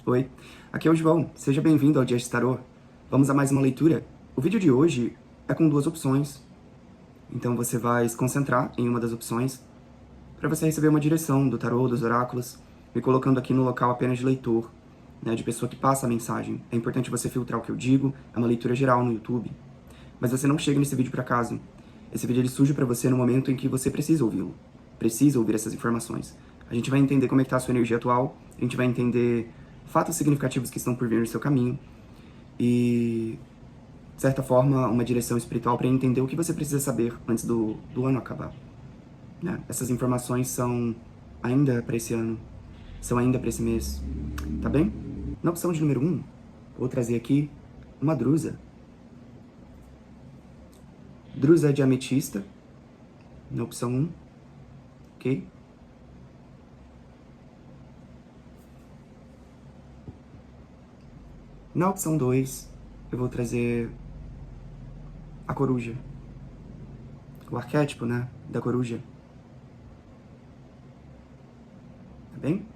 Oi, aqui é o João. Seja bem-vindo ao Dia de Tarô. Vamos a mais uma leitura. O vídeo de hoje é com duas opções. Então você vai se concentrar em uma das opções para você receber uma direção do tarô, dos oráculos, me colocando aqui no local apenas de leitor, né, de pessoa que passa a mensagem. É importante você filtrar o que eu digo, é uma leitura geral no YouTube. Mas você não chega nesse vídeo por acaso. Esse vídeo ele surge para você no momento em que você precisa ouvi-lo. Precisa ouvir essas informações. A gente vai entender como é que está a sua energia atual, a gente vai entender fatos significativos que estão por vir no seu caminho e, de certa forma, uma direção espiritual para entender o que você precisa saber antes do ano acabar. Né? Essas informações são ainda para esse ano, são ainda para esse mês, tá bem? Na opção de número 1, vou trazer aqui uma drusa. Drusa de ametista, na opção 1, ok? Na opção 2, eu vou trazer a coruja. O arquétipo, né, da coruja. Tá bem?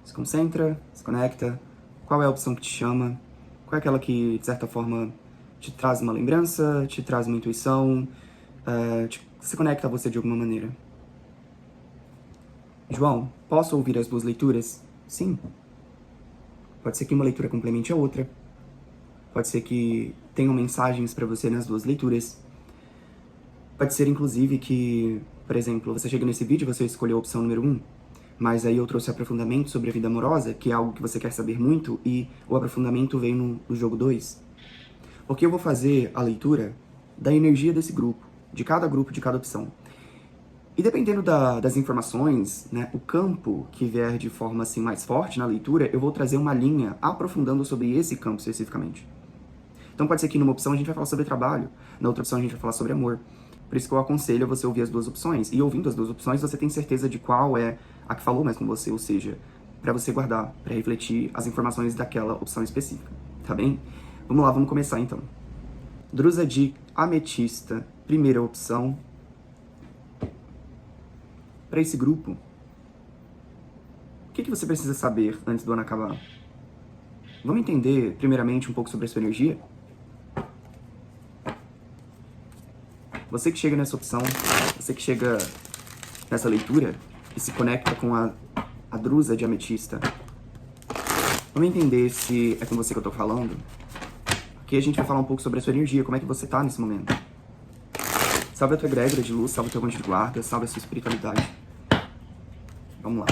Se concentra, se conecta. Qual é a opção que te chama? Qual é aquela que, de certa forma, te traz uma lembrança, te traz uma intuição, se conecta a você de alguma maneira? João, posso ouvir as duas leituras? Sim. Pode ser que uma leitura complemente a outra. Pode ser que tenham mensagens para você nas duas leituras. Pode ser, inclusive, que, por exemplo, você chega nesse vídeo e você escolheu a opção número 1, mas aí eu trouxe aprofundamento sobre a vida amorosa, que é algo que você quer saber muito, e o aprofundamento vem no jogo 2. Porque eu vou fazer a leitura da energia desse grupo, de cada opção. E dependendo das informações, né, o campo que vier de forma assim mais forte na leitura, eu vou trazer uma linha aprofundando sobre esse campo especificamente. Então pode ser que numa opção a gente vai falar sobre trabalho, na outra opção a gente vai falar sobre amor. Por isso que eu aconselho você ouvir as duas opções. E ouvindo as duas opções, você tem certeza de qual é a que falou mais com você, ou seja, para você guardar, para refletir as informações daquela opção específica, tá bem? Vamos lá, vamos começar então. Drusa de ametista, primeira opção. Para esse grupo, o que você precisa saber antes do ano acabar? Vamos entender, primeiramente, um pouco sobre a sua energia? Você que chega nessa opção, você que chega nessa leitura e se conecta com a drusa de ametista, vamos entender se é com você que eu tô falando? Aqui a gente vai falar um pouco sobre a sua energia, como é que você tá nesse momento. Salve a tua egrégora de luz, salve o teu anjo de guarda, salve a sua espiritualidade. Vamos lá.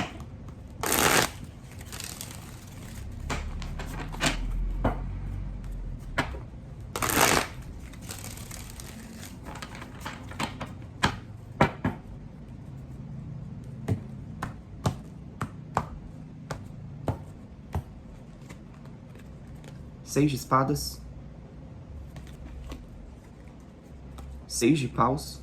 Seis de espadas. Seis de paus.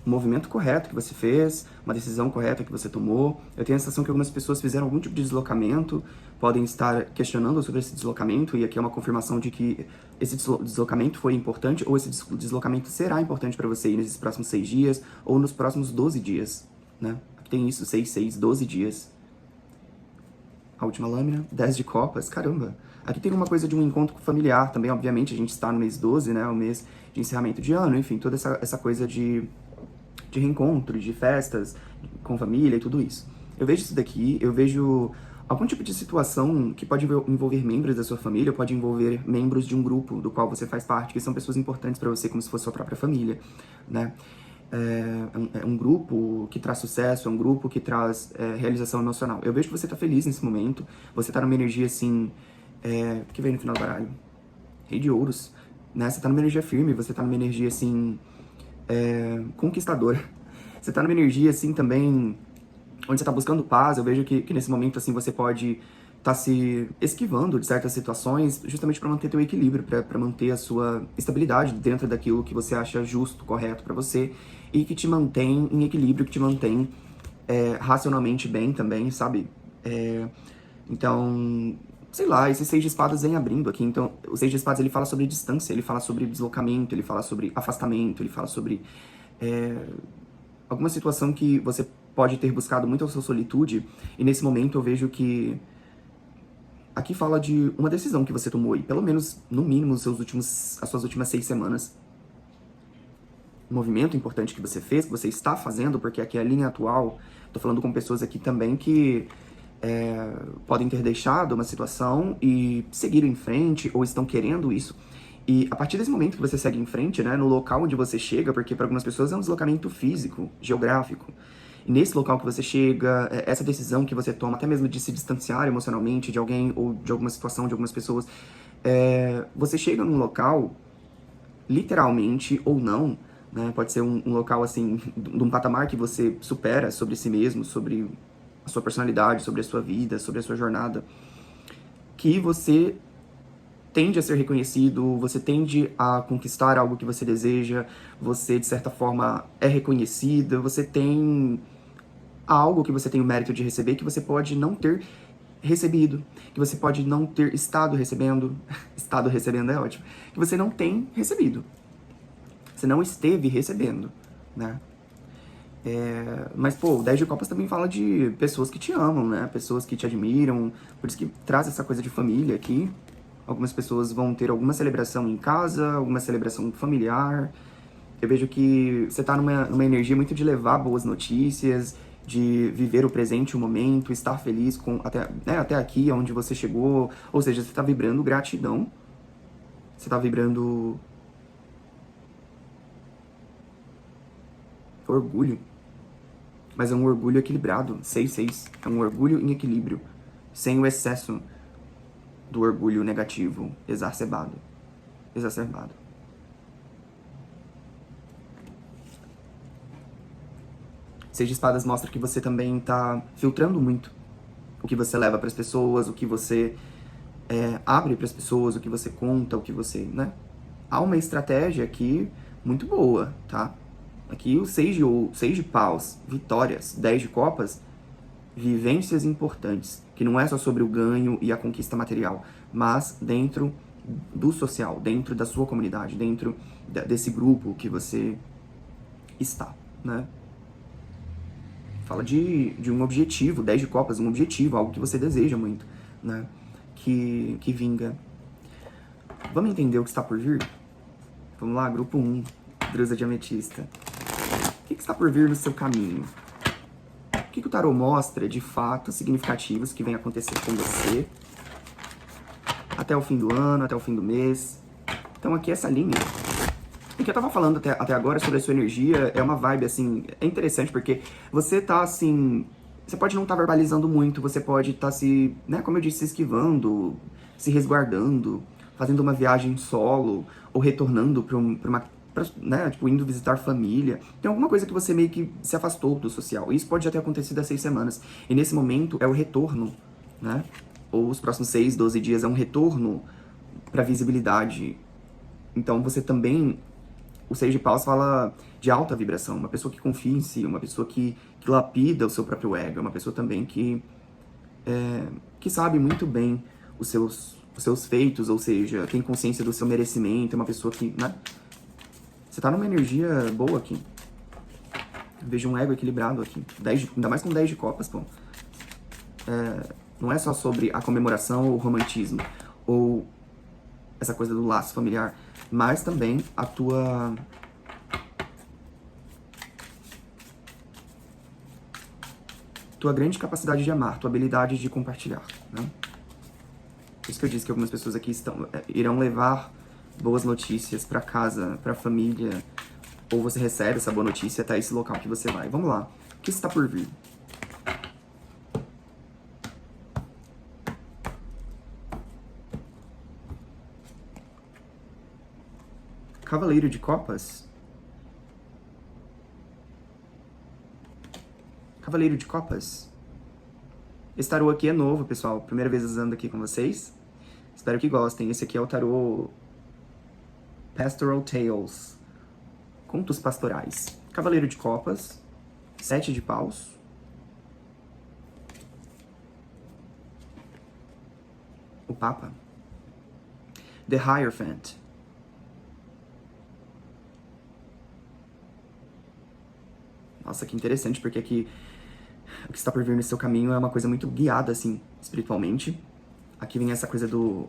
Um movimento correto que você fez, uma decisão correta que você tomou. Eu tenho a sensação que algumas pessoas fizeram algum tipo de deslocamento, podem estar questionando sobre esse deslocamento, e aqui é uma confirmação de que esse deslocamento foi importante, ou esse deslocamento será importante para você nesses próximos 6 dias, ou nos próximos 12 dias, né? Aqui tem isso, 6, 12 dias. A última lâmina, 10 de copas, caramba. Aqui tem uma coisa de um encontro familiar também, obviamente, a gente está no mês 12, né, o mês de encerramento de ano, enfim, toda essa coisa de reencontro, de festas com família e tudo isso. Eu vejo isso daqui, eu vejo algum tipo de situação que pode envolver membros da sua família, pode envolver membros de um grupo do qual você faz parte, que são pessoas importantes para você, como se fosse sua própria família, né? É um grupo que traz sucesso, é um grupo que traz realização emocional. Eu vejo que você tá feliz nesse momento, você tá numa energia assim, que vem no final do baralho? Rei de ouros, né? Você tá numa energia firme, você tá numa energia assim, conquistadora. Você tá numa energia assim também, onde você tá buscando paz. Eu vejo que nesse momento assim você pode tá se esquivando de certas situações, justamente para manter teu equilíbrio, para manter a sua estabilidade dentro daquilo que você acha justo, correto para você, e que te mantém em equilíbrio, que te mantém racionalmente bem também, sabe? Então, sei lá, esse 6 de espadas vem abrindo aqui. Então, o 6 de espadas ele fala sobre distância, ele fala sobre deslocamento, ele fala sobre afastamento, ele fala sobre alguma situação que você pode ter buscado muito a sua solitude, e nesse momento eu vejo que Aqui fala de uma decisão que você tomou aí, pelo menos, no mínimo, as suas últimas 6 semanas. Um movimento importante que você fez, que você está fazendo, porque aqui é a linha atual. Tô falando com pessoas aqui também que podem ter deixado uma situação e seguiram em frente, ou estão querendo isso. E a partir desse momento que você segue em frente, né, no local onde você chega, porque para algumas pessoas é um deslocamento físico, geográfico. E nesse local que você chega, essa decisão que você toma, até mesmo de se distanciar emocionalmente de alguém ou de alguma situação, de algumas pessoas, você chega num local, literalmente ou não, né, pode ser um local assim, de um patamar que você supera sobre si mesmo, sobre a sua personalidade, sobre a sua vida, sobre a sua jornada, que você tende a ser reconhecido, você tende a conquistar algo que você deseja, você de certa forma é reconhecida, você tem algo que você tem o mérito de receber que você pode não ter recebido, que você pode não ter estado recebendo, estado recebendo é ótimo, que você não tem recebido, você não esteve recebendo, né? Mas, pô, o 10 de Copas também fala de pessoas que te amam, né? Pessoas que te admiram, por isso que traz essa coisa de família aqui. Algumas pessoas vão ter alguma celebração em casa, alguma celebração familiar. Eu vejo que você tá numa energia muito de levar boas notícias, de viver o presente, o momento, estar feliz com até aqui, onde você chegou. Ou seja, você tá vibrando gratidão, você tá vibrando orgulho. Mas é um orgulho equilibrado, 6-6. É um orgulho em equilíbrio, sem o excesso do orgulho negativo, exacerbado. Seis de espadas mostra que você também tá filtrando muito o que você leva para as pessoas, o que você abre para as pessoas, o que você conta, o que você, né? Há uma estratégia aqui muito boa, tá? Aqui o 6 de paus, vitórias, 10 de copas, vivências importantes, que não é só sobre o ganho e a conquista material, mas dentro do social, dentro da sua comunidade, dentro desse grupo que você está, né? Fala de um objetivo, 10 de copas, um objetivo, algo que você deseja muito, né? Que vinga. Vamos entender o que está por vir? Vamos lá, grupo 1, Drusa de Ametista. O que está por vir no seu caminho? O que o tarô mostra de fatos significativos que vem acontecer com você até o fim do ano, até o fim do mês? Então aqui essa linha, o que eu tava falando até agora sobre a sua energia, é uma vibe, assim, é interessante porque você tá, assim, você pode não estar verbalizando muito, você pode estar se, né, como eu disse, se esquivando, se resguardando, fazendo uma viagem solo, ou retornando né, tipo, indo visitar família. Tem alguma coisa que você meio que se afastou do social. Isso pode já ter acontecido há 6 semanas. E nesse momento é o retorno, né? Ou os próximos 6, 12 dias é um retorno para visibilidade. Então você também, o 6 de paus fala de alta vibração, uma pessoa que confia em si, uma pessoa que lapida o seu próprio ego, uma pessoa também que sabe muito bem os seus feitos, ou seja, tem consciência do seu merecimento, é uma pessoa que, né? Você tá numa energia boa aqui. Vejo um ego equilibrado aqui. Ainda mais com 10 de copas, pô. Não é só sobre a comemoração ou o romantismo, ou essa coisa do laço familiar, mas também a tua grande capacidade de amar, tua habilidade de compartilhar, né? Por isso que eu disse que algumas pessoas aqui irão levar boas notícias para casa, para família, ou você recebe essa boa notícia até esse local que você vai. Vamos lá. O que está por vir? Cavaleiro de Copas? Cavaleiro de Copas? Esse tarô aqui é novo, pessoal. Primeira vez usando aqui com vocês. Espero que gostem. Esse aqui é o tarô Pastoral Tales. Contos pastorais. Cavaleiro de Copas. 7 de paus. O Papa. The Hierophant. Nossa, que interessante, porque aqui o que está por vir no seu caminho é uma coisa muito guiada, assim, espiritualmente. Aqui vem essa coisa do...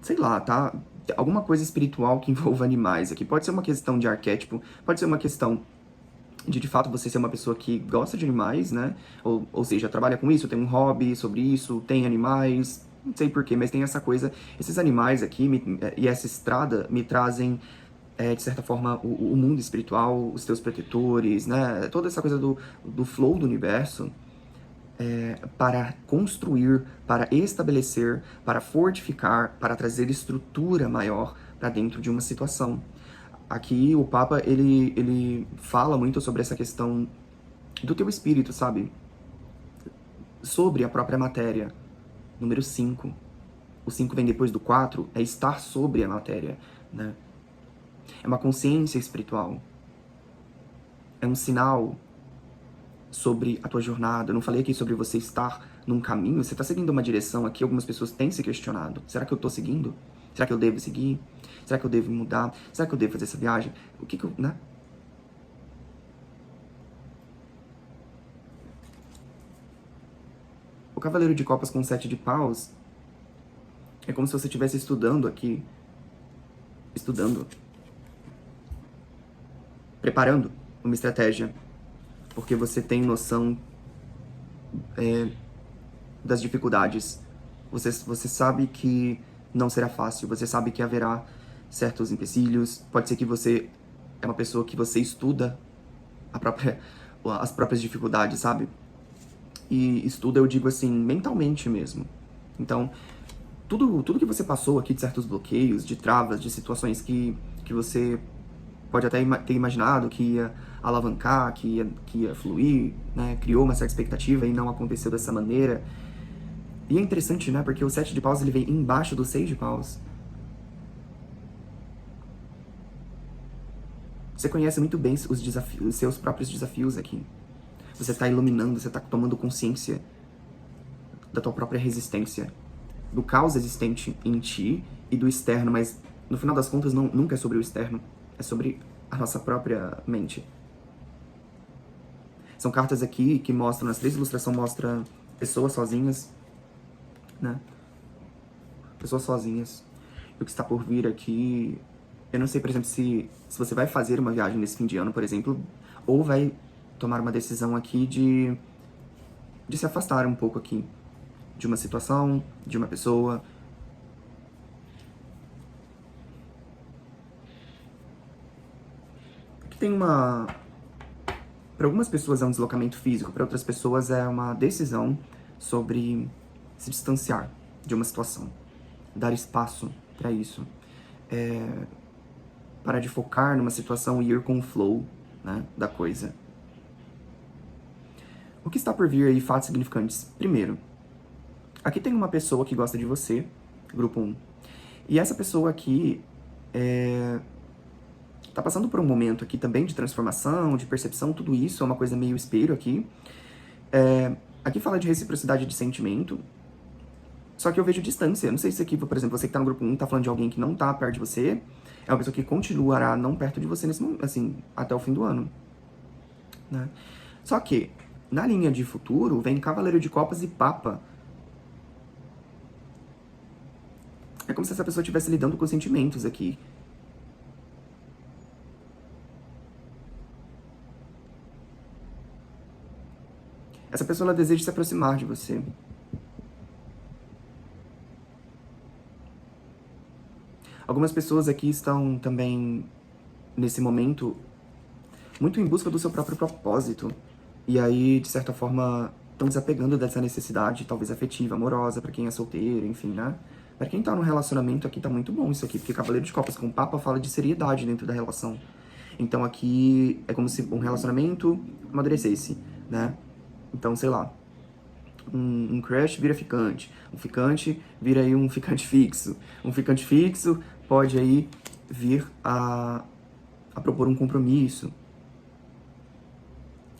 sei lá, tá? Alguma coisa espiritual que envolva animais aqui. Pode ser uma questão de arquétipo, pode ser uma questão de fato você ser uma pessoa que gosta de animais, né? Ou seja, trabalha com isso, tem um hobby sobre isso, tem animais, não sei porquê, mas tem essa coisa. Esses animais aqui e essa estrada me trazem, de certa forma, o mundo espiritual, os teus protetores, né? Toda essa coisa do flow do universo. Para construir, para estabelecer, para fortificar, para trazer estrutura maior para dentro de uma situação. Aqui o Papa, ele fala muito sobre essa questão do teu espírito, sabe? Sobre a própria matéria. Número 5. O 5 vem depois do 4, é estar sobre a matéria, né? É uma consciência espiritual. É um sinal sobre a tua jornada. Eu não falei aqui sobre você estar num caminho, você está seguindo uma direção aqui, algumas pessoas têm se questionado. Será que eu estou seguindo? Será que eu devo seguir? Será que eu devo mudar? Será que eu devo fazer essa viagem? O que eu, né? O Cavaleiro de Copas com 7 de paus é como se você estivesse estudando aqui. Estudando. Preparando uma estratégia. Porque você tem noção das dificuldades. Você sabe que não será fácil. Você sabe que haverá certos empecilhos. Pode ser que você é uma pessoa que você estuda as próprias dificuldades, sabe? E estuda, eu digo assim, mentalmente mesmo. Então, tudo que você passou aqui de certos bloqueios, de travas, de situações que você pode até ter imaginado que ia alavancar, que ia fluir, né? Criou uma certa expectativa e não aconteceu dessa maneira. E é interessante, né? Porque o 7 de paus ele vem embaixo do 6 de paus. Você conhece muito bem os seus próprios desafios aqui. Você está iluminando, você está tomando consciência da tua própria resistência, do caos existente em ti e do externo, mas no final das contas nunca é sobre o externo, é sobre a nossa própria mente. São cartas aqui que mostram, nas 3 ilustrações mostram pessoas sozinhas, né? Pessoas sozinhas. E o que está por vir aqui... Eu não sei, por exemplo, se você vai fazer uma viagem nesse fim de ano, por exemplo, ou vai tomar uma decisão aqui de se afastar um pouco aqui de uma situação, de uma pessoa. Aqui tem uma... Para algumas pessoas é um deslocamento físico, para outras pessoas é uma decisão sobre se distanciar de uma situação, dar espaço para isso, parar de focar numa situação e ir com o flow, né, da coisa. O que está por vir aí, fatos significantes? Primeiro, aqui tem uma pessoa que gosta de você, grupo 1, e essa pessoa aqui tá passando por um momento aqui também de transformação, de percepção, tudo isso é uma coisa meio espelho aqui. Aqui fala de reciprocidade de sentimento, só que eu vejo distância. Não sei se aqui, por exemplo, você que tá no grupo 1 tá falando de alguém que não tá perto de você, é uma pessoa que continuará não perto de você nesse momento, assim, até o fim do ano, né? Só que, na linha de futuro, vem Cavaleiro de Copas e Papa. É como se essa pessoa estivesse lidando com sentimentos aqui. Essa pessoa, ela deseja se aproximar de você. Algumas pessoas aqui estão também, nesse momento, muito em busca do seu próprio propósito. E aí, de certa forma, estão desapegando dessa necessidade, talvez afetiva, amorosa, pra quem é solteiro, enfim, né? Pra quem tá num relacionamento aqui, tá muito bom isso aqui, porque Cavaleiro de Copas com Papa fala de seriedade dentro da relação. Então aqui é como se um relacionamento amadurecesse, né? Então, sei lá, um crush vira ficante, um ficante vira aí um ficante fixo. Um ficante fixo pode aí vir a propor um compromisso.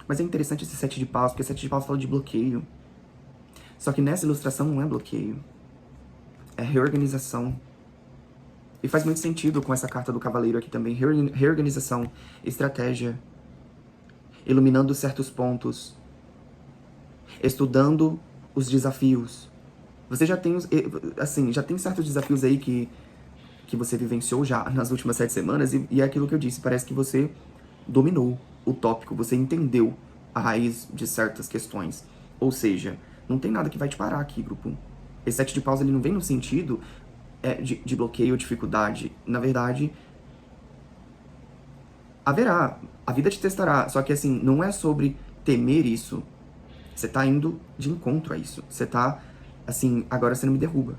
Mas é interessante esse 7 de paus, porque 7 de paus fala de bloqueio. Só que nessa ilustração não é bloqueio, é reorganização. E faz muito sentido com essa carta do cavaleiro aqui também. Reorganização, estratégia, iluminando certos pontos, estudando os desafios. Você já tem, assim, já tem certos desafios aí que você vivenciou já nas últimas 7 semanas, e é aquilo que eu disse, parece que você dominou o tópico, você entendeu a raiz de certas questões. Ou seja, não tem nada que vai te parar aqui, grupo. Esse 7 de paus, ele não vem no sentido de bloqueio ou dificuldade. Na verdade, haverá, a vida te testará, só que assim, não é sobre temer isso. Você tá indo de encontro a isso. Você tá, assim, agora você não me derruba.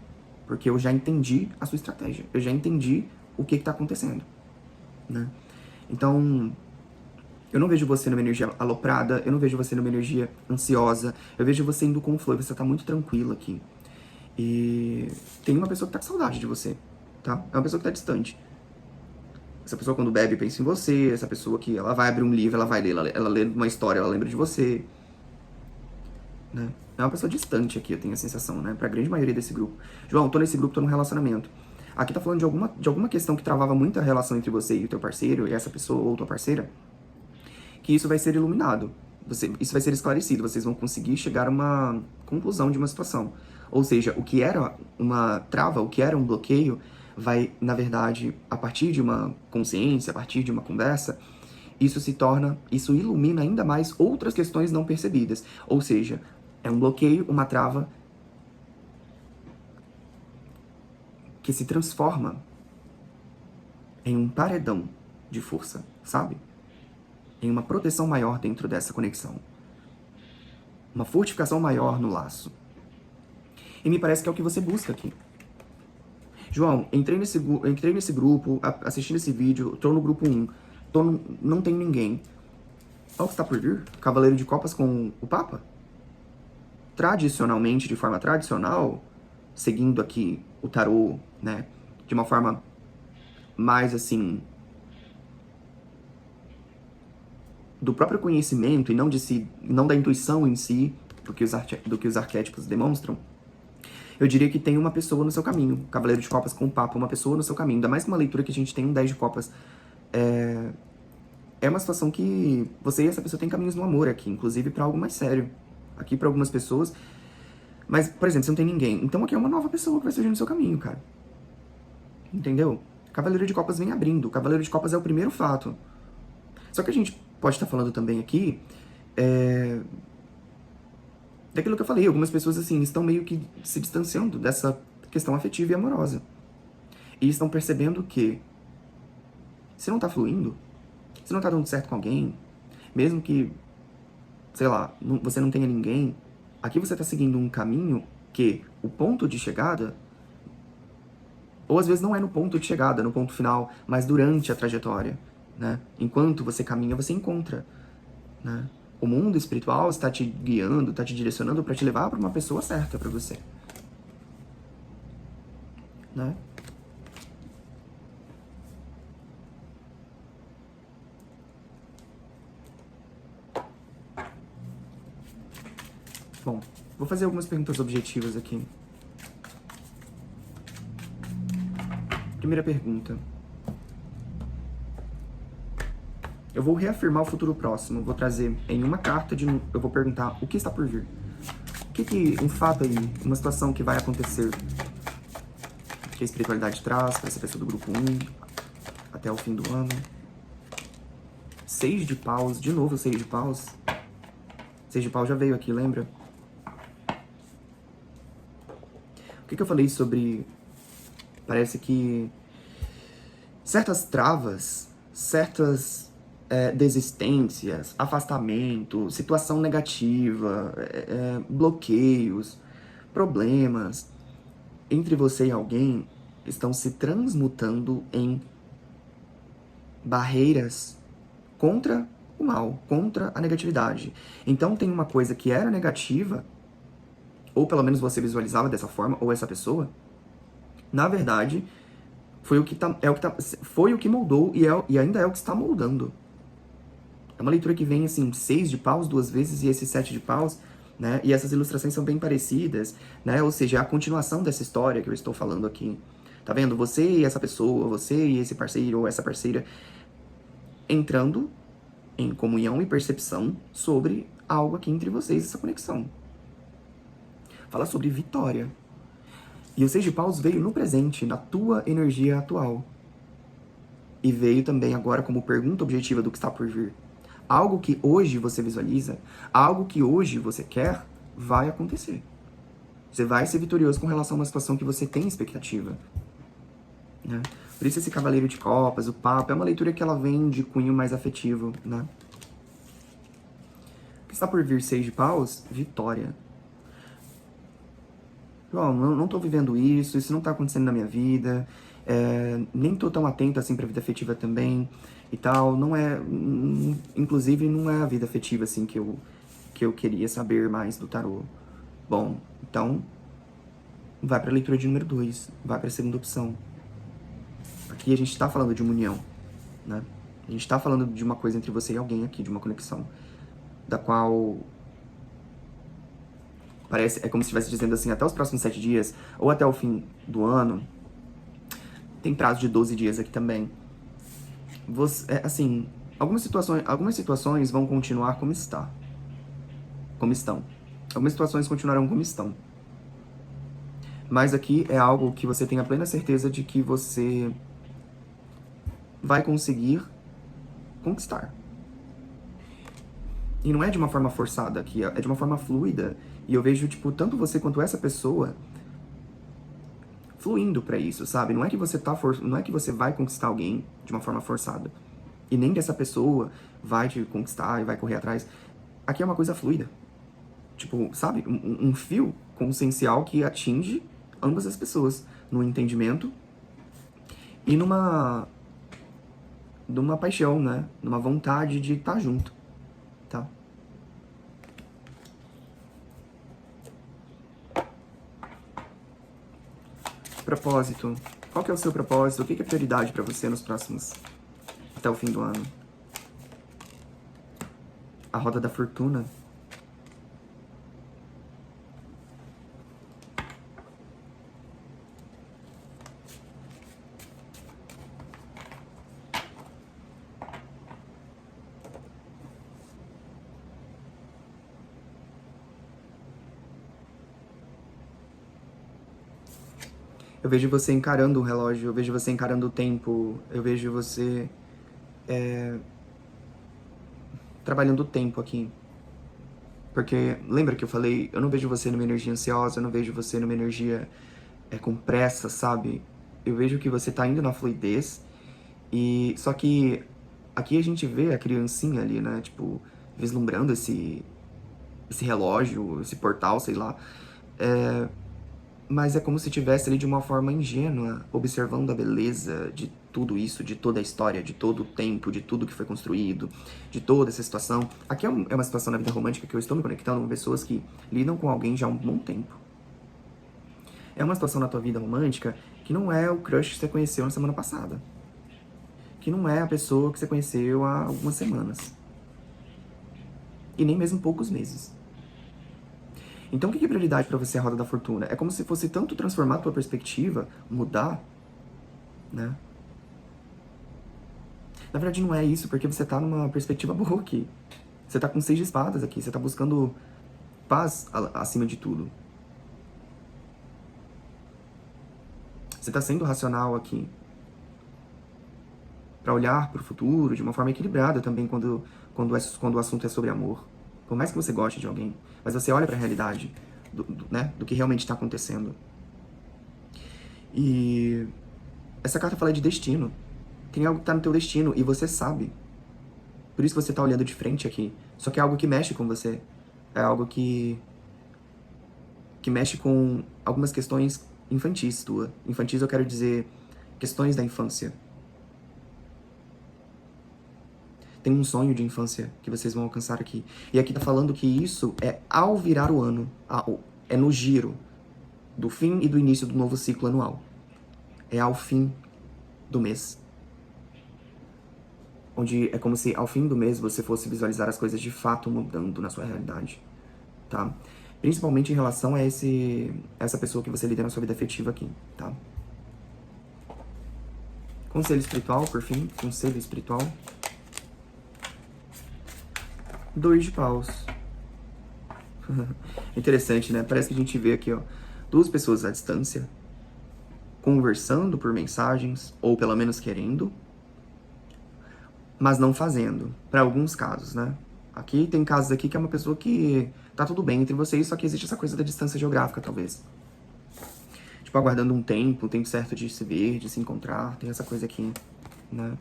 Porque eu já entendi a sua estratégia. Eu já entendi o que tá acontecendo, né? Então, eu não vejo você numa energia aloprada, eu não vejo você numa energia ansiosa, eu vejo você indo com o flow, você tá muito tranquilo aqui. E tem uma pessoa que tá com saudade de você, tá? É uma pessoa que tá distante. Essa pessoa, quando bebe, pensa em você. Essa pessoa que ela vai abrir um livro, ela vai ler, ela lê uma história, ela lembra de você, né? É uma pessoa distante aqui, eu tenho a sensação, né? Pra grande maioria desse grupo. João, tô nesse grupo, tô num relacionamento. Aqui tá falando de alguma questão que travava muito a relação entre você e o teu parceiro, e essa pessoa ou tua parceira, que isso vai ser iluminado. Isso vai ser esclarecido, vocês vão conseguir chegar a uma conclusão de uma situação. Ou seja, o que era uma trava, o que era um bloqueio, vai, na verdade, a partir de uma consciência, a partir de uma conversa, isso ilumina ainda mais outras questões não percebidas. Ou seja, é um bloqueio, uma trava que se transforma em um paredão de força, sabe? Em uma proteção maior dentro dessa conexão. Uma fortificação maior no laço. E me parece que é o que você busca aqui. João, entrei nesse grupo, assistindo esse vídeo, tô no grupo 1, não tem ninguém. Olha o que está por vir. Cavaleiro de Copas com o Papa? Tradicionalmente, de forma tradicional, seguindo aqui o tarô, né, de uma forma mais assim do próprio conhecimento e não da intuição em si, do que os arquétipos demonstram, eu diria que tem uma pessoa no seu caminho. Cavaleiro de Copas com o Papa, uma pessoa no seu caminho. Ainda mais que uma leitura que a gente tem um 10 de Copas. É uma situação que você e essa pessoa têm caminhos no amor aqui, inclusive para algo mais sério. Aqui para algumas pessoas. Mas, por exemplo, você não tem ninguém. Então aqui é uma nova pessoa que vai surgir no seu caminho, cara. Entendeu? Cavaleiro de Copas vem abrindo. Cavaleiro de Copas é o primeiro fato. Só que a gente pode estar falando também aqui daquilo que eu falei. Algumas pessoas, assim, estão meio que se distanciando dessa questão afetiva e amorosa. E estão percebendo que se não tá fluindo, se não tá dando certo com alguém, mesmo que, sei lá, você não tenha ninguém, aqui você tá seguindo um caminho que o ponto de chegada, ou às vezes não é no ponto de chegada, no ponto final, mas durante a trajetória, né? Enquanto você caminha, você encontra, né? O mundo espiritual está te guiando, está te direcionando para te levar para uma pessoa certa para você, né? Bom, vou fazer algumas perguntas objetivas aqui. Primeira pergunta. Eu vou reafirmar o futuro próximo. Vou trazer em uma carta, eu vou perguntar o que está por vir. Um fato aí, uma situação que vai acontecer, que a espiritualidade traz para essa pessoa do grupo 1, até o fim do ano. 6 de paus, de novo 6 de paus. 6 de paus já veio aqui, lembra? O que eu falei sobre... Parece que certas travas, certas desistências, afastamento, situação negativa, bloqueios, problemas entre você e alguém estão se transmutando em barreiras contra o mal, contra a negatividade. Então tem uma coisa que era negativa, ou pelo menos você visualizava dessa forma, ou essa pessoa, na verdade, foi o que moldou e ainda é o que está moldando. É uma leitura que vem, assim, 6 de paus 2 vezes e esse 7 de paus, né? E essas ilustrações são bem parecidas, né? Ou seja, é a continuação dessa história que eu estou falando aqui. Tá vendo? Você e essa pessoa, você e esse parceiro ou essa parceira entrando em comunhão e percepção sobre algo aqui entre vocês, essa conexão. Fala sobre vitória. E o Seis de Paus veio no presente, na tua energia atual. E veio também agora como pergunta objetiva do que está por vir. Algo que hoje você visualiza, algo que hoje você quer, vai acontecer. Você vai ser vitorioso com relação a uma situação que você tem expectativa. Né? Por isso esse Cavaleiro de Copas, o Papa, é uma leitura que ela vem de cunho mais afetivo. Né? O que está por vir, Seis de Paus? Vitória. Bom, não tô vivendo isso não tá acontecendo na minha vida, nem tô tão atento assim pra vida afetiva também e tal, não é, inclusive não é a vida afetiva assim que eu queria saber mais do tarô. Bom, então, vai pra leitura de número 2, vai pra segunda opção. Aqui a gente tá falando de uma união, né? A gente tá falando de uma coisa entre você e alguém aqui, de uma conexão, da qual... Parece, é como se estivesse dizendo assim, até os próximos 7 dias, ou até o fim do ano, tem prazo de 12 dias aqui também. Assim, algumas situações vão continuar como estão. Algumas situações continuarão como estão. Mas aqui é algo que você tem a plena certeza de que você vai conseguir conquistar. E não é de uma forma forçada aqui, é de uma forma fluida. E eu vejo, tipo, tanto você quanto essa pessoa fluindo pra isso, sabe? Não é que você não é que você vai conquistar alguém de uma forma forçada. E nem que essa pessoa vai te conquistar e vai correr atrás. Aqui é uma coisa fluida. Tipo, sabe? Um fio consciencial que atinge ambas as pessoas no entendimento e numa paixão, né? Numa vontade de estar junto, tá? Propósito. Qual que é o seu propósito? O que é prioridade pra você nos próximos... até o fim do ano? A roda da fortuna. Eu vejo você encarando o relógio, eu vejo você encarando o tempo, eu vejo você trabalhando o tempo aqui. Porque, lembra que eu falei, eu não vejo você numa energia ansiosa, eu não vejo você numa energia com pressa, sabe? Eu vejo que você tá indo na fluidez, e só que aqui a gente vê a criancinha ali, né? Tipo, vislumbrando esse relógio, esse portal, sei lá. Mas é como se estivesse ali de uma forma ingênua, observando a beleza de tudo isso, de toda a história, de todo o tempo, de tudo que foi construído, de toda essa situação. Aqui é uma situação na vida romântica que eu estou me conectando com pessoas que lidam com alguém já há um bom tempo. É uma situação na tua vida romântica que não é o crush que você conheceu na semana passada. Que não é a pessoa que você conheceu há algumas semanas. E nem mesmo poucos meses. Então, o que é prioridade para você a roda da fortuna? É como se fosse tanto transformar a tua perspectiva, mudar, né? Na verdade, não é isso, porque você tá numa perspectiva boa aqui. Você tá com 6 de espadas aqui, você tá buscando paz acima de tudo. Você tá sendo racional aqui. Para olhar para o futuro de uma forma equilibrada também quando o assunto é sobre amor. Por mais que você goste de alguém, mas você olha para a realidade do que realmente está acontecendo. E essa carta fala de destino. Tem algo que está no teu destino e você sabe. Por isso você está olhando de frente aqui. Só que é algo que mexe com você. É algo que mexe com algumas questões infantis tua. Infantis eu quero dizer questões da infância. Tem um sonho de infância que vocês vão alcançar aqui. E aqui tá falando que isso é ao virar o ano. É no giro do fim e do início do novo ciclo anual. É ao fim do mês. Onde é como se ao fim do mês você fosse visualizar as coisas de fato mudando na sua realidade. Tá? Principalmente em relação a essa pessoa que você lida na sua vida afetiva aqui. Tá? Conselho espiritual, por fim. Conselho espiritual. 2 de paus. Interessante, né? Parece que a gente vê aqui, ó, duas pessoas à distância, conversando por mensagens, ou pelo menos querendo, mas não fazendo, para alguns casos, né? Aqui tem casos aqui que é uma pessoa que tá tudo bem entre vocês, só que existe essa coisa da distância geográfica, talvez. Tipo, aguardando um tempo certo de se ver, de se encontrar, tem essa coisa aqui, né?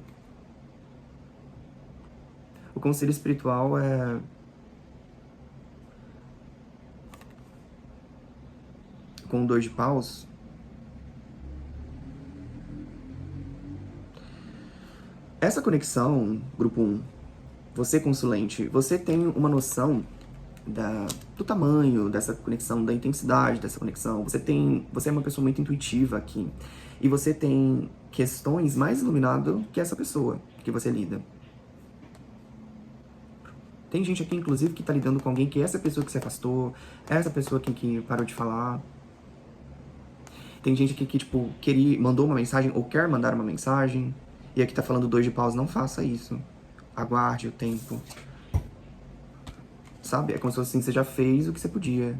O conselho espiritual é... com o 2 de paus, essa conexão, grupo 1, você consulente, você tem uma noção do tamanho dessa conexão, da intensidade dessa conexão. Você é uma pessoa muito intuitiva aqui. E você tem questões mais iluminadas que essa pessoa que você lida. Tem gente aqui, inclusive, que tá lidando com alguém que é essa pessoa que se afastou, essa pessoa aqui que parou de falar. Tem gente aqui que, tipo, mandou uma mensagem ou quer mandar uma mensagem. E aqui tá falando 2 de paus, não faça isso. Aguarde o tempo. Sabe? É como se fosse assim, você já fez o que você podia.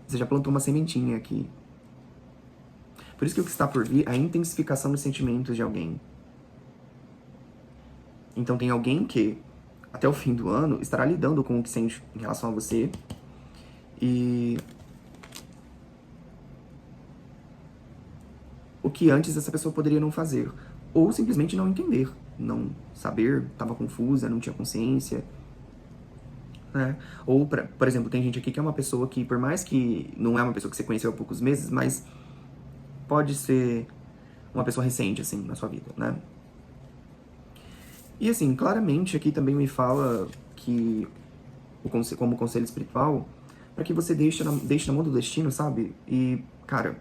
Você já plantou uma sementinha aqui. Por isso que o que está por vir é a intensificação dos sentimentos de alguém. Então tem alguém que, até o fim do ano, estará lidando com o que sente em relação a você. E o que antes essa pessoa poderia não fazer. Ou simplesmente não entender. Não saber, estava confusa, não tinha consciência. Né? Ou, por exemplo, tem gente aqui que é uma pessoa que, por mais que não é uma pessoa que você conheceu há poucos meses, mas pode ser uma pessoa recente, assim, na sua vida, né? E, assim, claramente aqui também me fala que, como conselho espiritual, para que você deixe na mão do destino, sabe? E, cara,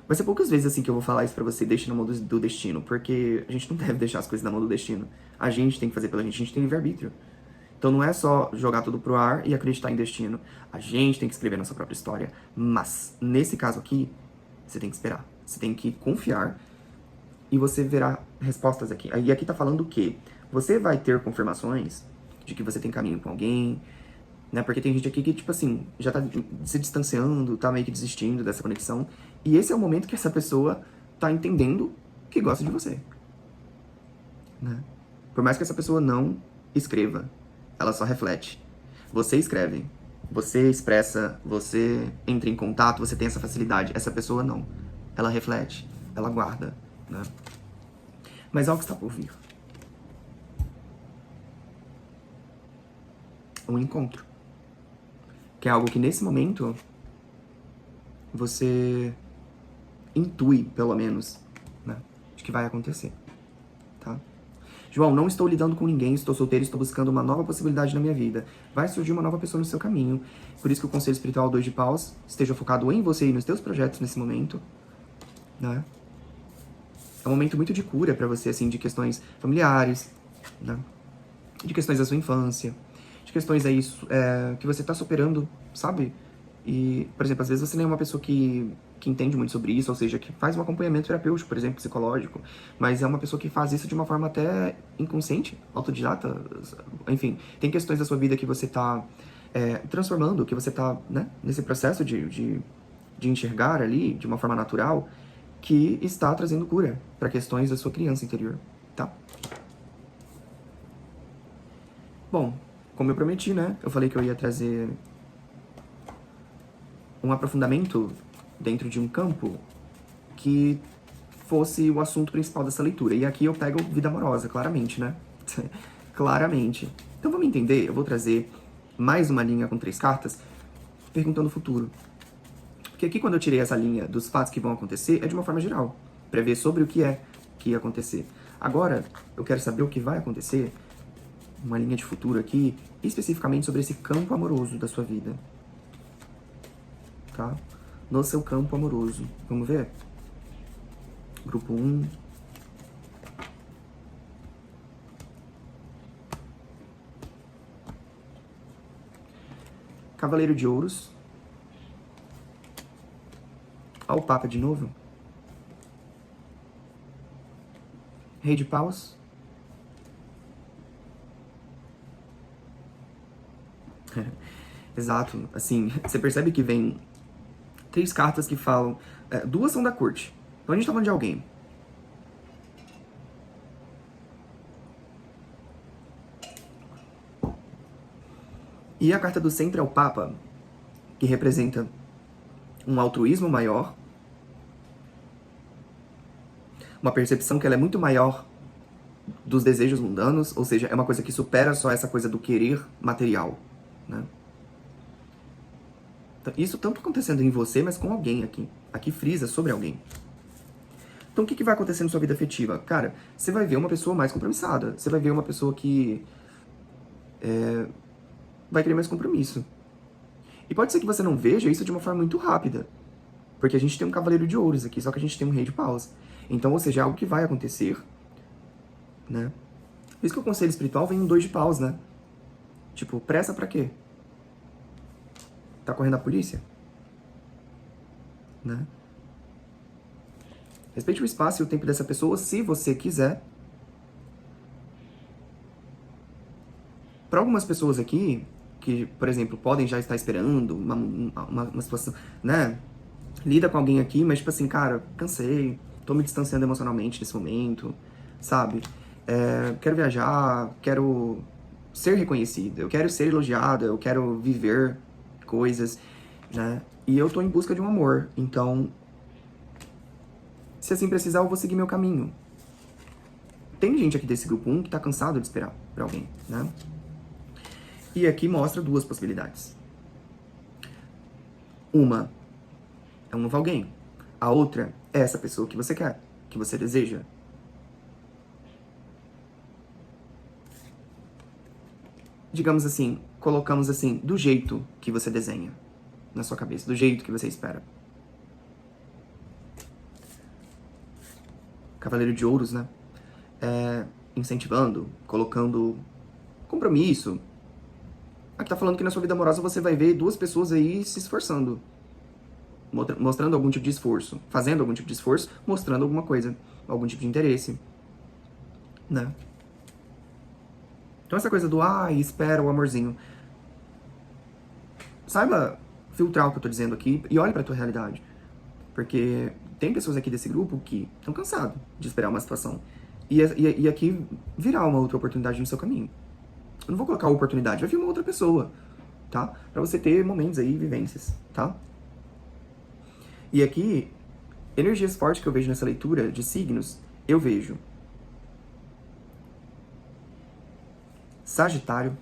vai ser poucas vezes, assim, que eu vou falar isso pra você, deixe na mão do destino, porque a gente não deve deixar as coisas na mão do destino. A gente tem que fazer pela gente, a gente tem livre-arbítrio. Então não é só jogar tudo pro ar e acreditar em destino. A gente tem que escrever nossa própria história. Mas, nesse caso aqui, você tem que esperar. Você tem que confiar e você verá respostas aqui. E aqui tá falando que você vai ter confirmações de que você tem caminho com alguém, né? Porque tem gente aqui que, tipo assim, já tá se distanciando, tá meio que desistindo dessa conexão. E esse é o momento que essa pessoa tá entendendo que gosta de você, né? Por mais que essa pessoa não escreva, ela só reflete. Você escreve, você expressa, você entra em contato, você tem essa facilidade. Essa pessoa não. Ela reflete, ela guarda, né? Mas algo está por vir. Um encontro. Que é algo que nesse momento você intui, pelo menos, né? De que vai acontecer, tá? João, não estou lidando com ninguém, estou solteiro, estou buscando uma nova possibilidade na minha vida. Vai surgir uma nova pessoa no seu caminho. Por isso que o Conselho Espiritual 2 de Paus esteja focado em você e nos teus projetos nesse momento, né? É um momento muito de cura pra você, assim, de questões familiares, né? De questões da sua infância, de questões aí que você tá superando, sabe? E, por exemplo, às vezes você nem é uma pessoa que entende muito sobre isso, ou seja, que faz um acompanhamento terapêutico, por exemplo, psicológico, mas é uma pessoa que faz isso de uma forma até inconsciente, autodidata, enfim. Tem questões da sua vida que você tá transformando, que você tá, né, nesse processo de enxergar ali, de uma forma natural, que está trazendo cura para questões da sua criança interior, tá? Bom, como eu prometi, né, eu falei que eu ia trazer um aprofundamento dentro de um campo que fosse o assunto principal dessa leitura. E aqui eu pego vida amorosa, claramente, né? Claramente. Então vamos entender, eu vou trazer mais uma linha com 3 cartas, perguntando o futuro. Porque aqui quando eu tirei essa linha dos fatos que vão acontecer, é de uma forma geral. Prever sobre o que é que ia acontecer. Agora, eu quero saber o que vai acontecer, uma linha de futuro aqui, especificamente sobre esse campo amoroso da sua vida. Tá? No seu campo amoroso. Vamos ver? Grupo 1. Cavaleiro de Ouros. Ó o Papa de novo. Rei de Paus. Exato. Assim, você percebe que vem 3 cartas que falam... duas são da corte. Então a gente tá falando de alguém. E a carta do centro é o Papa, que representa um altruísmo maior, uma percepção que ela é muito maior dos desejos mundanos, ou seja, é uma coisa que supera só essa coisa do querer material, né? Isso tanto acontecendo em você, mas com alguém aqui. Aqui frisa sobre alguém. Então o que vai acontecer na sua vida afetiva? Cara, você vai ver uma pessoa mais compromissada. Você vai ver uma pessoa que vai querer mais compromisso. E pode ser que você não veja isso de uma forma muito rápida. Porque a gente tem um cavaleiro de ouros aqui, só que a gente tem um rei de paus. Então, ou seja, é algo que vai acontecer, né? Por isso que o conselho espiritual vem um 2 de paus, né? Tipo, pressa pra quê? Tá correndo a polícia? Né? Respeite o espaço e o tempo dessa pessoa, se você quiser. Para algumas pessoas aqui, que, por exemplo, podem já estar esperando uma situação, né? Lida com alguém aqui, mas tipo assim, cara, cansei, tô me distanciando emocionalmente nesse momento, sabe? Quero viajar, quero ser reconhecido, eu quero ser elogiado, eu quero viver coisas, né? E eu tô em busca de um amor, então, se assim precisar, eu vou seguir meu caminho. Tem gente aqui desse grupo 1 que tá cansado de esperar por alguém, né? E aqui mostra 2 possibilidades. Uma é um novo alguém. A outra é essa pessoa que você quer, que você deseja. Digamos assim, colocamos assim, do jeito que você desenha na sua cabeça, do jeito que você espera. Cavaleiro de Ouros, né? Incentivando, colocando compromisso. Aqui tá falando que na sua vida amorosa você vai ver 2 pessoas aí se esforçando. Mostrando algum tipo de esforço. Fazendo algum tipo de esforço, mostrando alguma coisa. Algum tipo de interesse. Né? Então essa coisa do, espera o amorzinho. Saiba filtrar o que eu tô dizendo aqui e olhe pra tua realidade. Porque tem pessoas aqui desse grupo que estão cansados de esperar uma situação. E aqui virá uma outra oportunidade no seu caminho. Eu não vou colocar oportunidade, vai vir uma outra pessoa, tá? Pra você ter momentos aí, vivências, tá? E aqui, energias fortes que eu vejo nessa leitura de signos, eu vejo Sagitário,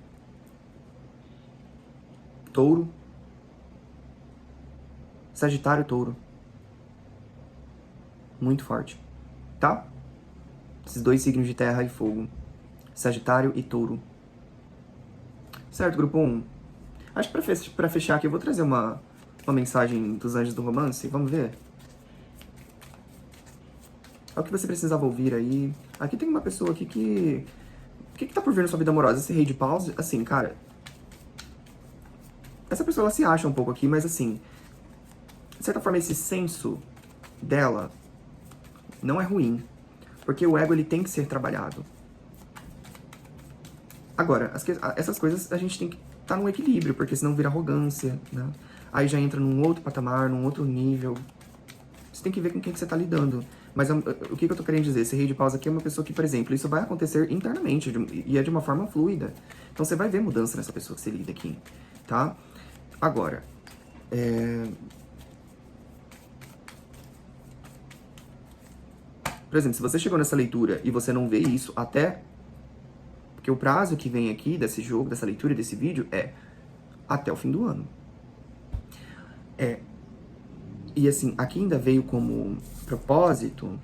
Touro, Sagitário, Touro. Muito forte, tá? Esses 2 signos de terra e fogo. Sagitário e Touro. Certo, grupo 1? Acho que pra fechar aqui eu vou trazer uma mensagem dos anjos do romance. Vamos ver? É o que você precisava ouvir aí. Aqui tem uma pessoa aqui que... O que tá por vir na sua vida amorosa? Esse rei de paus, assim, cara... Essa pessoa, ela se acha um pouco aqui, mas assim... De certa forma, esse senso dela não é ruim. Porque o ego, ele tem que ser trabalhado. Agora, essas coisas a gente tem que estar num equilíbrio, porque senão vira arrogância, né? Aí já entra num outro patamar, num outro nível. Você tem que ver com quem que você tá lidando. Mas o que eu tô querendo dizer? Esse rei de paus aqui é uma pessoa que, por exemplo, isso vai acontecer internamente e é de uma forma fluida. Então você vai ver mudança nessa pessoa que você lida aqui, tá? Agora, por exemplo, se você chegou nessa leitura e você não vê isso até... Porque o prazo que vem aqui desse jogo, dessa leitura, desse vídeo, é até o fim do ano. E assim, aqui ainda veio como propósito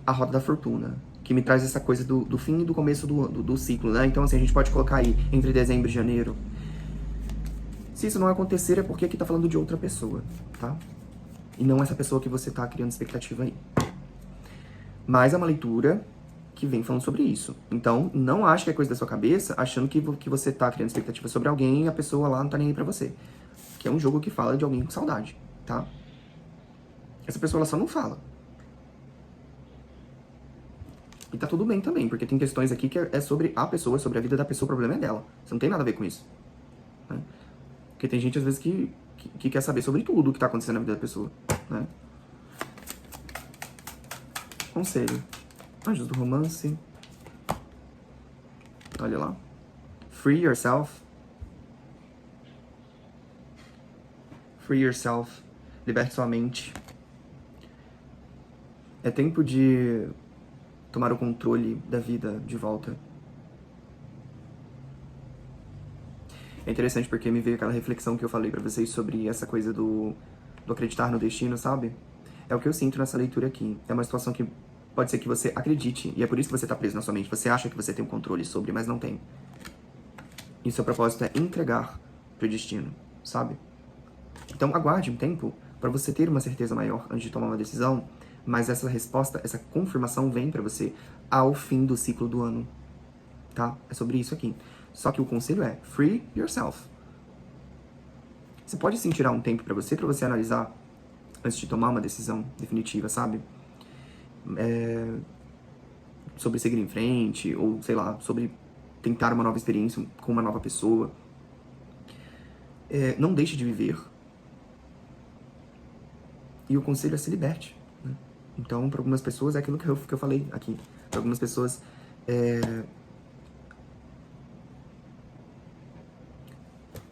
a Roda da Fortuna, que me traz essa coisa do fim e do começo do ciclo, né? Então assim, a gente pode colocar aí entre dezembro e janeiro. Se isso não acontecer é porque aqui tá falando de outra pessoa, tá? E não essa pessoa que você tá criando expectativa aí. Mas é uma leitura que vem falando sobre isso. Então, não ache que é coisa da sua cabeça, achando que você tá criando expectativa sobre alguém e a pessoa lá não tá nem aí pra você. Que é um jogo que fala de alguém com saudade, tá? Essa pessoa, ela só não fala. E tá tudo bem também, porque tem questões aqui que é sobre a pessoa, sobre a vida da pessoa, o problema é dela. Você não tem nada a ver com isso. Porque tem gente, às vezes, que quer saber sobre tudo o que tá acontecendo na vida da pessoa, né? Conselho. Anjos do romance. Olha lá. Free yourself. Free yourself. Liberte sua mente. É tempo de tomar o controle da vida de volta. É interessante porque me veio aquela reflexão que eu falei pra vocês sobre essa coisa do acreditar no destino, sabe? É o que eu sinto nessa leitura aqui. É uma situação que pode ser que você acredite, e é por isso que você tá preso na sua mente. Você acha que você tem um controle sobre, mas não tem. E seu propósito é entregar pro destino, sabe? Então aguarde um tempo para você ter uma certeza maior antes de tomar uma decisão, mas essa resposta, essa confirmação vem para você ao fim do ciclo do ano, tá? É sobre isso aqui. Só que o conselho é free yourself. Você pode sim tirar um tempo para você analisar antes de tomar uma decisão definitiva, sabe? Sobre seguir em frente, ou sei lá, sobre tentar uma nova experiência com uma nova pessoa. Não deixe de viver. E o conselho é se liberte, né? Então, para algumas pessoas, é aquilo que eu falei aqui. Para algumas pessoas,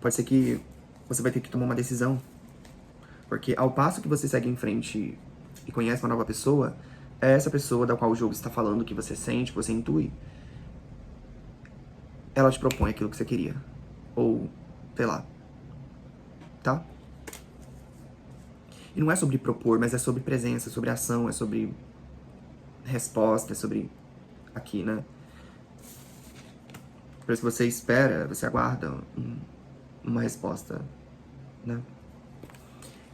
pode ser que você vai ter que tomar uma decisão. Porque ao passo que você segue em frente e conhece uma nova pessoa, é essa pessoa da qual o jogo está falando, que você sente, que você intui, ela te propõe aquilo que você queria. Ou, sei lá. Tá? E não é sobre propor, mas é sobre presença, é sobre ação, é sobre resposta, é sobre aqui, né? Por isso que você espera, você aguarda uma resposta, né?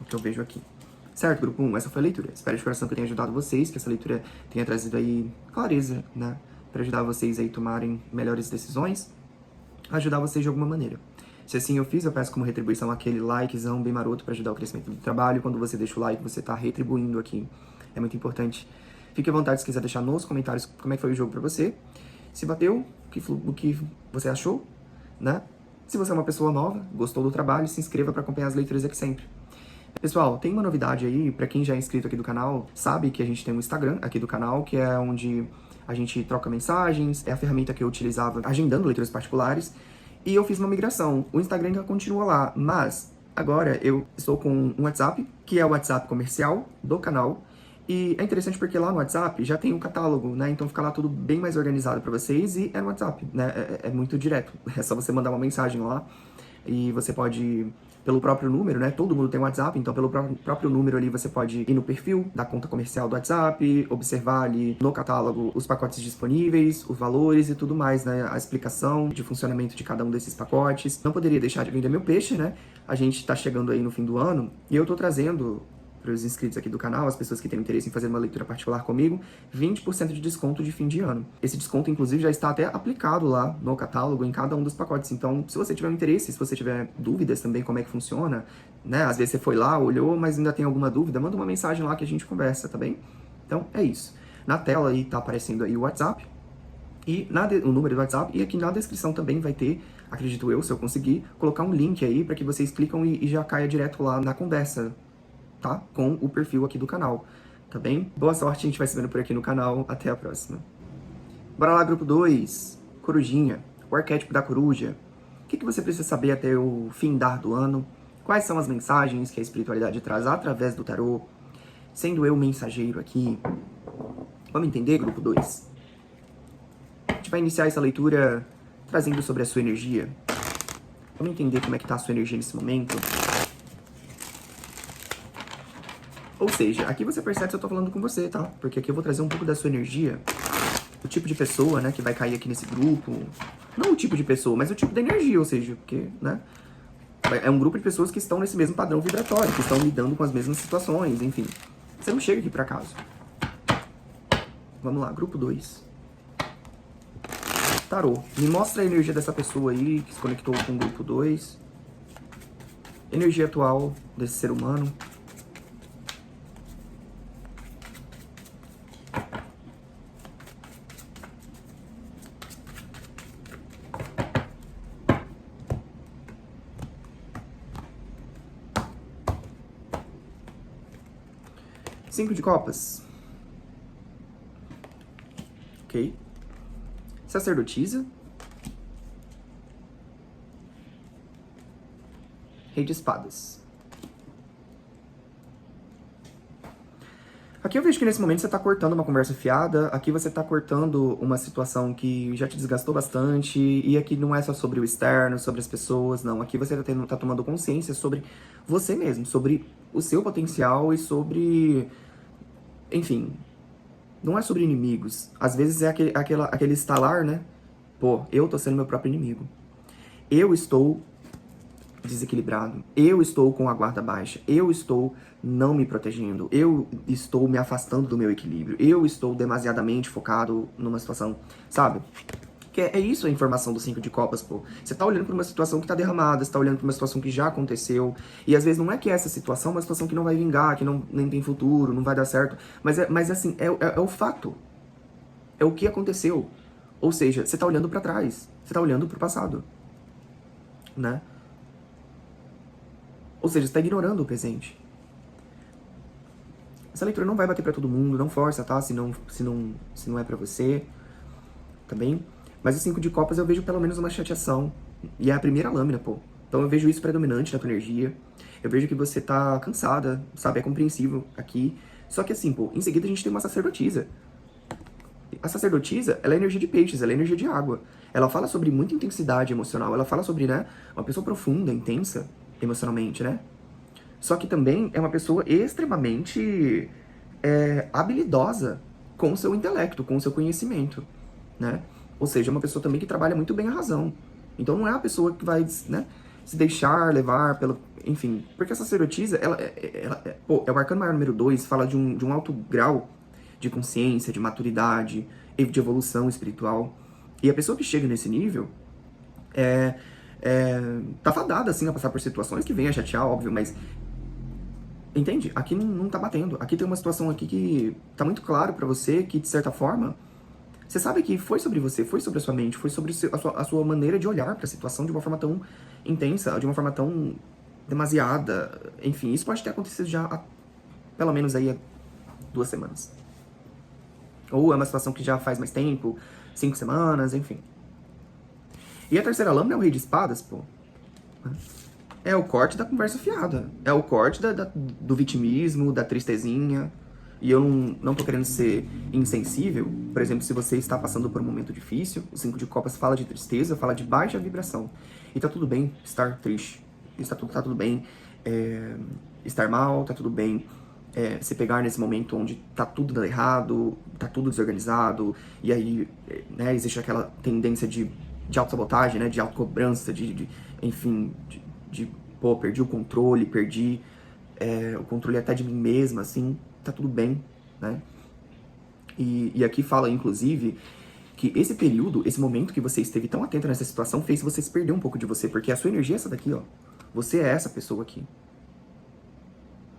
O que eu vejo aqui. Certo, grupo 1, essa foi a leitura. Espero de coração que eu tenha ajudado vocês, que essa leitura tenha trazido aí clareza, né? Para ajudar vocês aí a tomarem melhores decisões, ajudar vocês de alguma maneira. Se assim eu fiz, eu peço como retribuição aquele likezão bem maroto para ajudar o crescimento do trabalho. Quando você deixa o like, você tá retribuindo aqui. É muito importante. Fique à vontade se quiser deixar nos comentários como é que foi o jogo para você. Se bateu, o que você achou, né? Se você é uma pessoa nova, gostou do trabalho, se inscreva para acompanhar as leituras aqui sempre. Pessoal, tem uma novidade aí, para quem já é inscrito aqui do canal, sabe que a gente tem um Instagram aqui do canal, que é onde a gente troca mensagens, é a ferramenta que eu utilizava agendando leituras particulares, e eu fiz uma migração. O Instagram ainda continua lá, mas agora eu estou com um WhatsApp, que é o WhatsApp comercial do canal, e é interessante porque lá no WhatsApp já tem um catálogo, né? Então fica lá tudo bem mais organizado para vocês, e é no WhatsApp, né? É muito direto, é só você mandar uma mensagem lá, e você pode, pelo próprio número, né? Todo mundo tem um WhatsApp, então pelo próprio número ali você pode ir no perfil da conta comercial do WhatsApp, observar ali no catálogo os pacotes disponíveis, os valores e tudo mais, né? A explicação de funcionamento de cada um desses pacotes. Não poderia deixar de vender meu peixe, né? A gente tá chegando aí no fim do ano e eu tô trazendo para os inscritos aqui do canal, as pessoas que têm interesse em fazer uma leitura particular comigo, 20% de desconto de fim de ano. Esse desconto, inclusive, já está até aplicado lá no catálogo, em cada um dos pacotes. Então, se você tiver interesse, se você tiver dúvidas também como é que funciona, né? Às vezes você foi lá, olhou, mas ainda tem alguma dúvida, manda uma mensagem lá que a gente conversa, tá bem? Então, é isso. Na tela aí tá aparecendo aí o WhatsApp, e o número do WhatsApp, e aqui na descrição também vai ter, acredito eu, se eu conseguir, colocar um link aí para que vocês clicam e já caia direto lá na conversa, tá? Com o perfil aqui do canal, tá bem? Boa sorte, a gente vai se vendo por aqui no canal. Até a próxima. Bora lá, grupo 2. Corujinha. O arquétipo da coruja. O que você precisa saber até o findar do ano? Quais são as mensagens que a espiritualidade traz através do tarô? Sendo eu mensageiro aqui. Vamos entender, grupo 2? A gente vai iniciar essa leitura trazendo sobre a sua energia. Vamos entender como é que tá a sua energia nesse momento. Ou seja, aqui você percebe se eu tô falando com você, tá? Porque aqui eu vou trazer um pouco da sua energia, o tipo de pessoa, né, que vai cair aqui nesse grupo. Não o tipo de pessoa, mas o tipo de energia, ou seja, porque, né, é um grupo de pessoas que estão nesse mesmo padrão vibratório, que estão lidando com as mesmas situações, enfim. Você não chega aqui por acaso. Vamos lá, grupo 2. Tarô. Me mostra a energia dessa pessoa aí, que se conectou com o grupo 2. Energia atual desse ser humano. 5 de copas. Ok. Sacerdotisa. Rei de espadas. Aqui eu vejo que nesse momento você tá cortando uma conversa fiada, aqui você tá cortando uma situação que já te desgastou bastante, e aqui não é só sobre o externo, sobre as pessoas, não. Aqui você tá tomando consciência sobre você mesmo, sobre o seu potencial e sobre... Enfim, não é sobre inimigos. Às vezes é aquele estalar, né? Pô, eu tô sendo meu próprio inimigo. Eu estou desequilibrado. Eu estou com a guarda baixa. Eu estou não me protegendo. Eu estou me afastando do meu equilíbrio. Eu estou demasiadamente focado numa situação, sabe? Que é isso a informação do 5 de copas, pô. Você tá olhando pra uma situação que tá derramada, você tá olhando pra uma situação que já aconteceu, e às vezes não é que essa situação é uma situação que não vai vingar, que não, nem tem futuro, não vai dar certo, mas assim, é o fato. É o que aconteceu. Ou seja, você tá olhando pra trás, você tá olhando pro passado, né? Ou seja, você tá ignorando o presente. Essa leitura não vai bater pra todo mundo, não força, tá? Se não é pra você, tá bem? Mas o 5 de copas eu vejo pelo menos uma chateação. E é a primeira lâmina, pô. Então eu vejo isso predominante na tua energia. Eu vejo que você tá cansada, sabe? É compreensível aqui. Só que assim, pô, em seguida a gente tem uma sacerdotisa. A sacerdotisa, ela é energia de peixes, ela é energia de água. Ela fala sobre muita intensidade emocional. Ela fala sobre, né, uma pessoa profunda, intensa emocionalmente, né? Só que também é uma pessoa extremamente habilidosa com o seu intelecto, com o seu conhecimento, né? Ou seja, é uma pessoa também que trabalha muito bem a razão. Então não é uma pessoa que vai, né, se deixar levar pelo... Enfim, porque essa sacerdotisa, pô, é o arcano maior número 2, fala de um alto grau de consciência, de maturidade, e de evolução espiritual. E a pessoa que chega nesse nível tá fadada, assim, a passar por situações que vem a chatear, óbvio, mas... Entende? Aqui não tá batendo. Aqui tem uma situação aqui que tá muito claro pra você que, de certa forma, você sabe que foi sobre você, foi sobre a sua mente, foi sobre a sua maneira de olhar pra situação de uma forma tão intensa, de uma forma tão demasiada. Enfim, isso pode ter acontecido já há, pelo menos aí, há 2 semanas. Ou é uma situação que já faz mais tempo, 5 semanas, enfim. E a terceira lâmina é o rei de espadas, pô. É o corte da conversa fiada. É o corte do vitimismo, da tristezinha. E eu não tô querendo ser insensível. Por exemplo, se você está passando por um momento difícil, o 5 de copas fala de tristeza, fala de baixa vibração. E tá tudo bem estar triste. Tá tudo bem estar mal, tá tudo bem se pegar nesse momento onde tá tudo dando errado, tá tudo desorganizado, e aí, né, existe aquela tendência de autossabotagem, né, de autocobrança, enfim, pô, perdi o controle, perdi o controle até de mim mesma, assim, tá tudo bem, né? E aqui fala, inclusive, que esse período, esse momento que você esteve tão atento nessa situação, fez você se perder um pouco de você, porque a sua energia é essa daqui, ó. Você é essa pessoa aqui.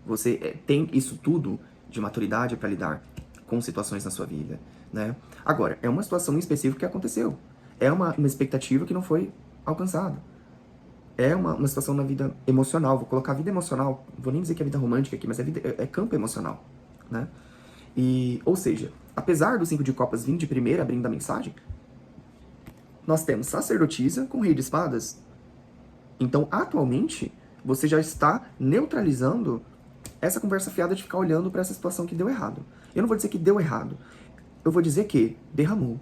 Você tem isso tudo de maturidade para lidar com situações na sua vida, né? Agora, é uma situação em específico que aconteceu. É uma expectativa que não foi alcançada. É uma situação na vida emocional. Vou colocar vida emocional, vou nem dizer que é vida romântica aqui, mas é campo emocional, né? Ou seja, apesar do 5 de copas vir de primeira, abrindo a mensagem, nós temos sacerdotisa com rei de espadas. Então, atualmente, você já está neutralizando essa conversa fiada de ficar olhando para essa situação que deu errado. Eu não vou dizer que deu errado. Eu vou dizer que derramou.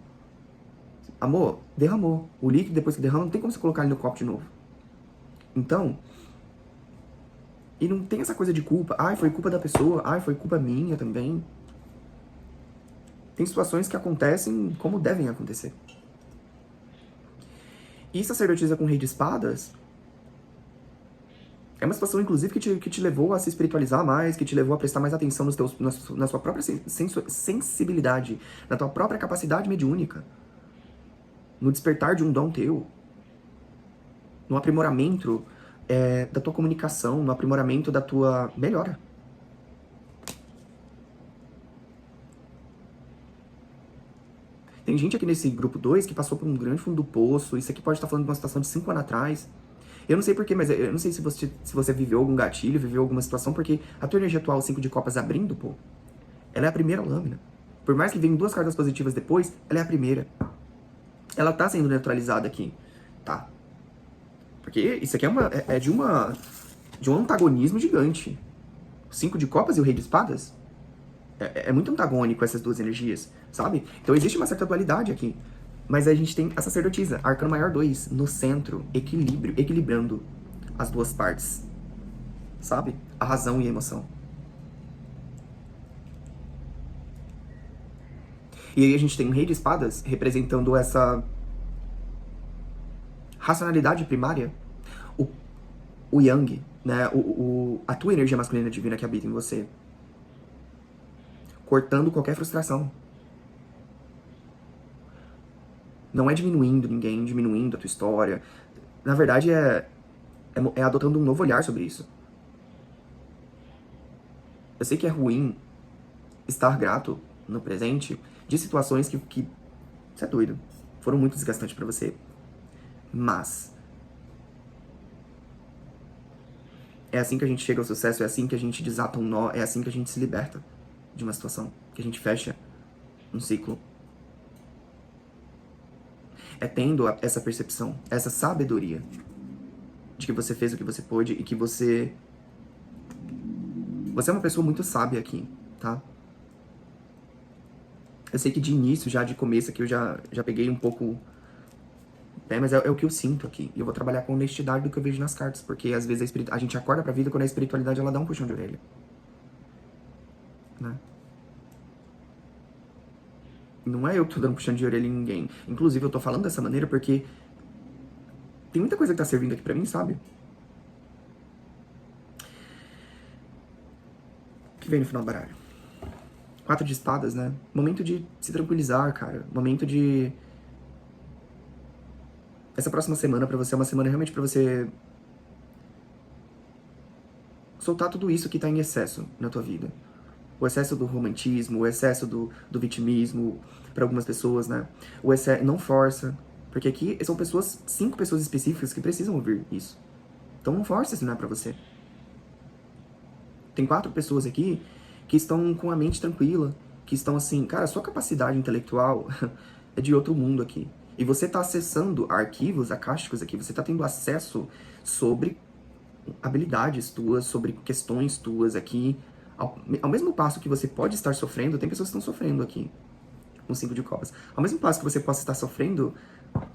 Amor, derramou. O líquido, depois que derrama, não tem como você colocar ele no copo de novo. Então, e não tem essa coisa de culpa. Ai, foi culpa da pessoa. Ai, foi culpa minha também. Tem situações que acontecem como devem acontecer. E sacerdotisa com rei de espadas é uma situação, inclusive, que te levou a se espiritualizar mais, que te levou a prestar mais atenção na sua própria sensibilidade, na tua própria capacidade mediúnica, no despertar de um dom teu, no aprimoramento da tua comunicação, no aprimoramento da tua melhora. Tem gente aqui nesse grupo 2 que passou por um grande fundo do poço. Isso aqui pode estar falando de uma situação de 5 anos atrás. Eu não sei porquê, mas eu não sei se você viveu algum gatilho, viveu alguma situação, porque a tua energia atual, 5 de copas abrindo, pô, Ela é a primeira lâmina. Por mais que venham 2 cartas positivas depois, ela é a primeira. Ela tá sendo neutralizada aqui, tá? Porque isso aqui é de um antagonismo gigante. O 5 de copas e o rei de espadas é muito antagônico essas duas energias, sabe? Então existe uma certa dualidade aqui. Mas a gente tem a sacerdotisa, arcano maior 2, no centro, equilibrando as duas partes, sabe? A razão e a emoção. E aí a gente tem um rei de espadas representando essa racionalidade primária, o yang, né? A tua energia masculina divina que habita em você, cortando qualquer frustração. Não é diminuindo ninguém, diminuindo a tua história. Na verdade, é adotando um novo olhar sobre isso. Eu sei que é ruim estar grato no presente de situações que você é doido, foram muito desgastantes pra você. Mas é assim que a gente chega ao sucesso, é assim que a gente desata um nó, é assim que a gente se liberta de uma situação, que a gente fecha um ciclo. É tendo essa percepção, essa sabedoria de que você fez o que você pôde e que você é uma pessoa muito sábia aqui, tá? Eu sei que de início, já de começo aqui, eu já peguei um pouco... mas é o que eu sinto aqui. E eu vou trabalhar com honestidade do que eu vejo nas cartas, porque às vezes a gente acorda pra vida quando a espiritualidade ela dá um puxão de orelha. Né? Não é eu que tô dando puxão de orelha em ninguém. Inclusive, eu tô falando dessa maneira porque tem muita coisa que tá servindo aqui pra mim, sabe? O que vem no final do baralho? 4 de espadas, né? Momento de se tranquilizar, cara. Momento de... Essa próxima semana pra você é uma semana realmente pra você soltar tudo isso que tá em excesso na tua vida. O excesso do romantismo, o excesso do vitimismo, para algumas pessoas, né? O excesso, não força, porque aqui são 5 pessoas específicas que precisam ouvir isso. Então não força se não é pra você. Tem 4 pessoas aqui que estão com a mente tranquila, que estão assim, cara, a sua capacidade intelectual é de outro mundo aqui. E você tá acessando arquivos acásticos aqui, você tá tendo acesso sobre habilidades tuas, sobre questões tuas aqui. Ao mesmo passo que você pode estar sofrendo, tem pessoas que estão sofrendo aqui, com 5 de copas. Ao mesmo passo que você possa estar sofrendo,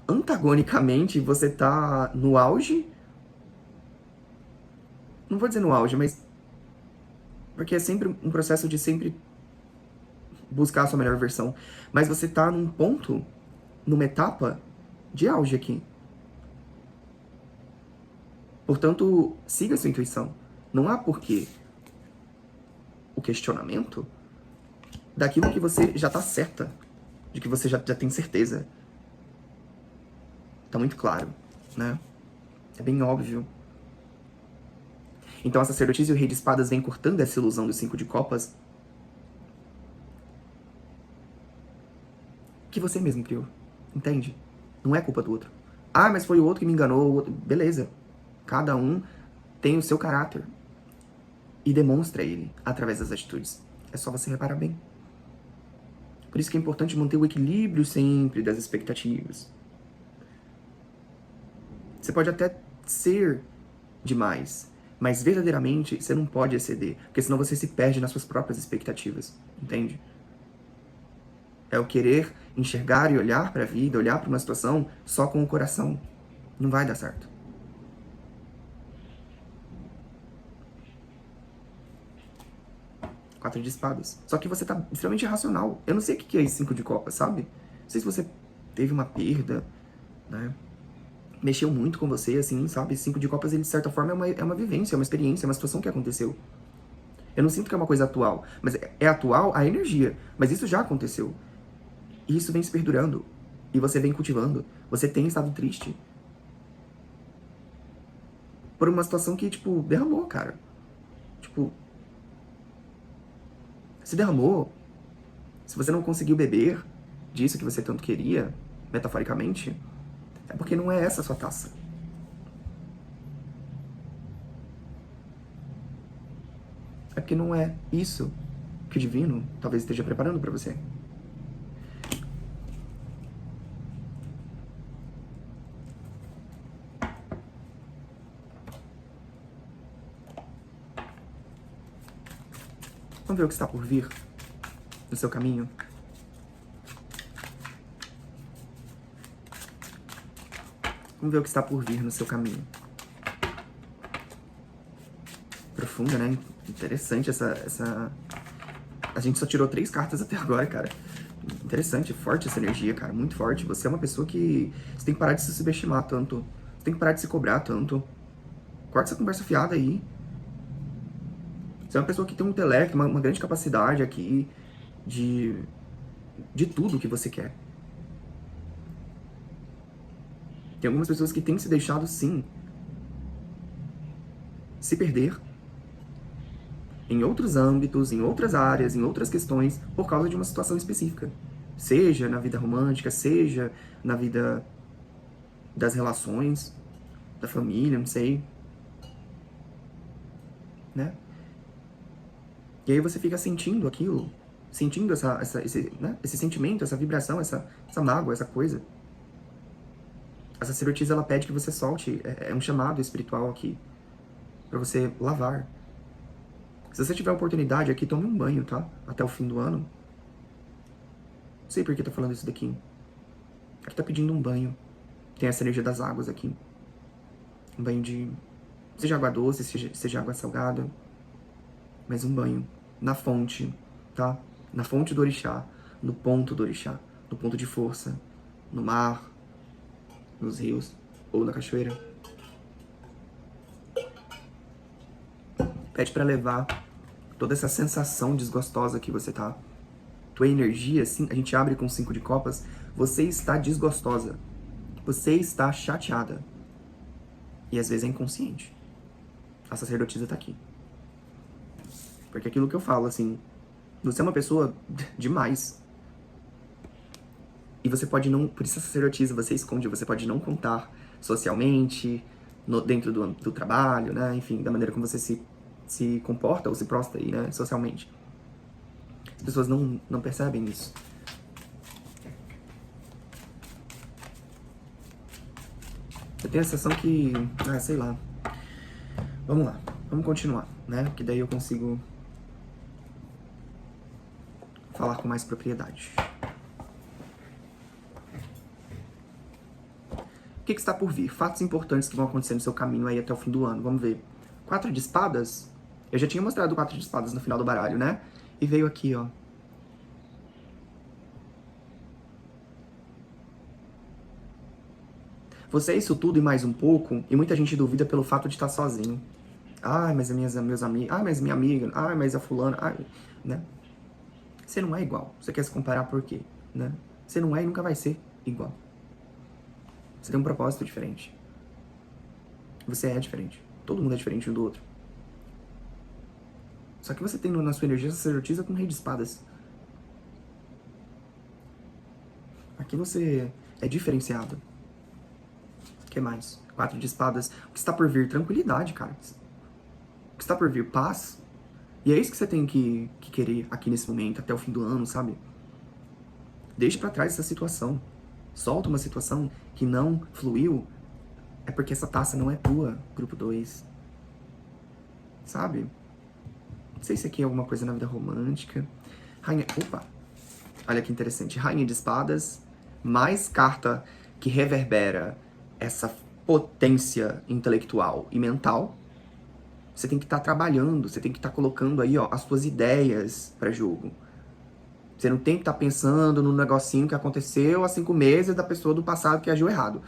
antagonicamente, você tá no auge. Não vou dizer no auge, mas... porque é sempre um processo de sempre buscar a sua melhor versão. Mas você tá num ponto, numa etapa de auge aqui. Portanto, siga a sua intuição. Não há porquê o questionamento daquilo que você já tá certa, de que você já tem certeza. Tá muito claro, né? É bem óbvio. Então a sacerdotisa e o rei de espadas vem cortando essa ilusão dos 5 de copas que você mesmo criou, entende? Não é culpa do outro. Ah, mas foi o outro que me enganou, o outro... Beleza. Cada um tem o seu caráter e demonstra ele através das atitudes. É só você reparar bem. Por isso que é importante manter o equilíbrio sempre das expectativas. Você pode até ser demais, mas verdadeiramente você não pode exceder, porque senão você se perde nas suas próprias expectativas, entende? É o querer enxergar e olhar para a vida, olhar para uma situação só com o coração. Não vai dar certo. Quatro de espadas. Só que você tá extremamente irracional. Eu não sei o que é esse 5 de copas, sabe? Não sei se você teve uma perda, né? Mexeu muito com você, assim, sabe? 5 de copas, ele de certa forma é uma vivência, é uma experiência, é uma situação que aconteceu. Eu não sinto que é uma coisa atual, mas é atual a energia. Mas isso já aconteceu. E isso vem se perdurando. E você vem cultivando. Você tem estado triste. Por uma situação que, tipo, derramou, cara. Tipo, se derramou. Se você não conseguiu beber disso que você tanto queria, metaforicamente, é porque não é essa a sua taça. É porque não é isso que o divino talvez esteja preparando para você. Vamos ver o que está por vir no seu caminho? Vamos ver o que está por vir no seu caminho. Profunda, né? Interessante essa... A gente só tirou 3 cartas até agora, cara. Interessante, forte essa energia, cara. Muito forte. Você é uma pessoa que... Você tem que parar de se subestimar tanto. Você tem que parar de se cobrar tanto. Corta essa conversa fiada aí. Você é uma pessoa que tem um intelecto, uma grande capacidade aqui de tudo que você quer. Tem algumas pessoas que têm se deixado, sim, se perder em outros âmbitos, em outras áreas, em outras questões, por causa de uma situação específica. Seja na vida romântica, seja na vida das relações, da família, não sei. Né? E aí você fica sentindo aquilo, sentindo esse sentimento, essa vibração, essa mágoa, essa coisa. A sacerdotisa, ela pede que você solte, é um chamado espiritual aqui, pra você lavar. Se você tiver a oportunidade aqui, tome um banho, tá? Até o fim do ano. Não sei por que tá falando isso daqui. Aqui tá pedindo um banho. Tem essa energia das águas aqui. Um banho de... Seja água doce, seja água salgada. Mas um banho na fonte, tá? Na fonte do orixá. No ponto do orixá. No ponto de força. No mar. Nos rios. Ou na cachoeira. Pede pra levar toda essa sensação desgostosa que você tá. Tua energia, assim, a gente abre com 5 de copas. Você está desgostosa. Você está chateada. E às vezes é inconsciente. A sacerdotisa tá aqui. Porque aquilo que eu falo, assim, você é uma pessoa demais. E você pode não... Por isso a sacerdotisa, você esconde, você pode não contar socialmente, dentro do trabalho, né? Enfim, da maneira como você se comporta ou se prostra aí, né? Socialmente. As pessoas não percebem isso. Eu tenho a sensação que... sei lá. Vamos lá. Vamos continuar, né? Que daí eu consigo falar com mais propriedade. O que está por vir? Fatos importantes que vão acontecer no seu caminho aí até o fim do ano. Vamos ver. 4 de espadas. Eu já tinha mostrado o 4 de espadas no final do baralho, né? E veio aqui, ó. Você é isso tudo e mais um pouco, e muita gente duvida pelo fato de estar sozinho. Ai, mas meus amigos. Ai, mas minha amiga. Ai, mas a fulana. Ai, né? Você não é igual. Você quer se comparar por quê? Né? Você não é e nunca vai ser igual. Você tem um propósito diferente. Você é diferente. Todo mundo é diferente um do outro. Só que você tem na sua energia sacerdotisa com o rei de espadas. Aqui você é diferenciado. O que mais? 4 de espadas. O que está por vir? Tranquilidade, cara. O que está por vir? Paz. E é isso que você tem que querer aqui nesse momento, até o fim do ano, sabe? Deixe pra trás essa situação. Solta uma situação que não fluiu. É porque essa taça não é tua, grupo 2. Sabe? Não sei se aqui é alguma coisa na vida romântica. Rainha... Opa! Olha que interessante. Rainha de espadas. Mais carta que reverbera essa potência intelectual e mental. Você tem que estar trabalhando. Você tem que estar colocando aí, ó, as suas ideias para jogo. Você não tem que estar pensando no negocinho que aconteceu há 5 meses da pessoa do passado que agiu errado.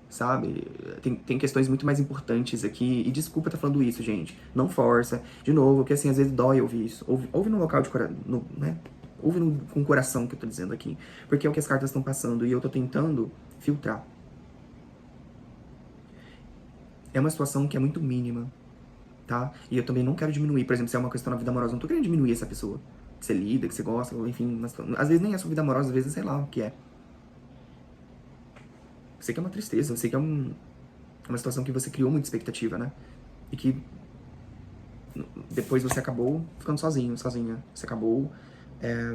Sabe? Tem questões muito mais importantes aqui. E desculpa estar falando isso, gente. Não força. De novo, porque assim, às vezes dói ouvir isso. Ouve no local de coração, né? Ouve com o coração que eu tô dizendo aqui. Porque é o que as cartas estão passando e eu tô tentando filtrar. É uma situação que é muito mínima, tá? E eu também não quero diminuir. Por exemplo, se é uma questão na vida amorosa, eu não tô querendo diminuir essa pessoa. Que você lida, que você gosta, enfim. Mas, às vezes nem é sua vida amorosa, às vezes sei lá o que é. Eu sei que é uma tristeza, eu sei que é uma situação que você criou muita expectativa, né? E que depois você acabou ficando sozinho, sozinha. Você acabou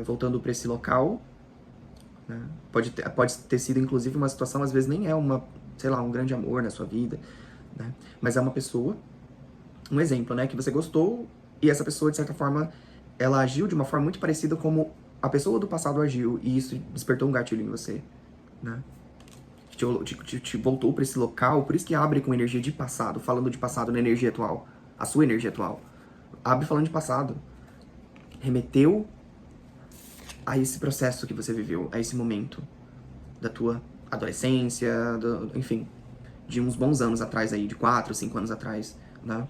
voltando para esse local, né? Pode ter sido, inclusive, uma situação, às vezes nem é sei lá, um grande amor na sua vida, né? Mas é uma pessoa, um exemplo, né? Que você gostou e essa pessoa, de certa forma, ela agiu de uma forma muito parecida como a pessoa do passado agiu e isso despertou um gatilho em você, né? Te voltou para esse local, por isso que abre com energia de passado, falando de passado na energia atual, a sua energia atual. Abre falando de passado. Remeteu a esse processo que você viveu, a esse momento da tua adolescência, enfim, de uns bons anos atrás aí, de 4, 5 anos atrás, né?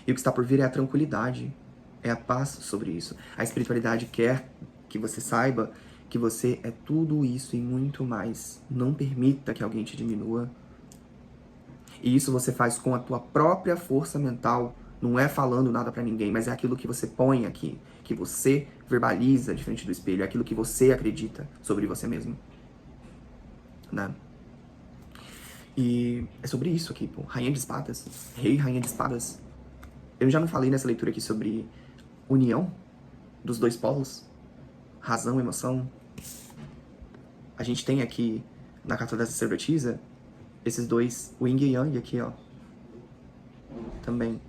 E o que está por vir é a tranquilidade, é a paz sobre isso. A espiritualidade quer que você saiba que você é tudo isso e muito mais. Não permita que alguém te diminua. E isso você faz com a tua própria força mental. Não é falando nada pra ninguém, mas é aquilo que você põe aqui, que você verbaliza de frente do espelho, é aquilo que você acredita sobre você mesmo, né? E é sobre isso aqui, pô. Rainha de espadas, rei, rainha de espadas. Eu já não falei nessa leitura aqui sobre união dos dois polos, razão e emoção. A gente tem aqui na carta da sacerdotisa esses dois, o yin e yang aqui, ó. Também.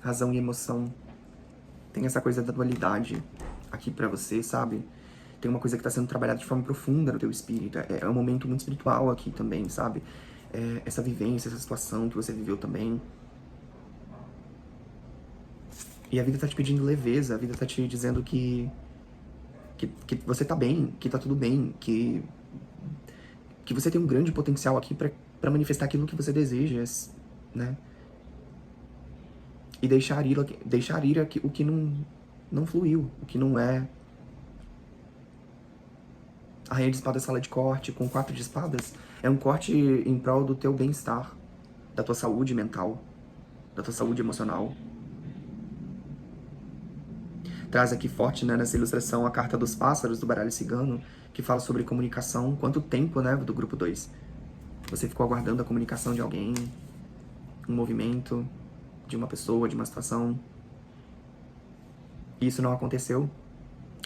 Razão e emoção. Tem essa coisa da dualidade aqui pra você, sabe? Tem uma coisa que tá sendo trabalhada de forma profunda no teu espírito. É um momento muito espiritual aqui também, sabe? Essa vivência, essa situação que você viveu também. E a vida tá te pedindo leveza, a vida tá te dizendo que você tá bem, que tá tudo bem, que você tem um grande potencial aqui pra manifestar aquilo que você deseja, né? E deixar ir aqui, o que não fluiu, o que não é. A rainha de espadas fala de corte, com 4 de espadas, é um corte em prol do teu bem-estar, da tua saúde mental, da tua saúde emocional. Traz aqui forte, né, nessa ilustração, a carta dos pássaros do baralho cigano, que fala sobre comunicação. Quanto tempo, né, do grupo 2? Você ficou aguardando a comunicação de alguém, um movimento, de uma pessoa, de uma situação. E isso não aconteceu.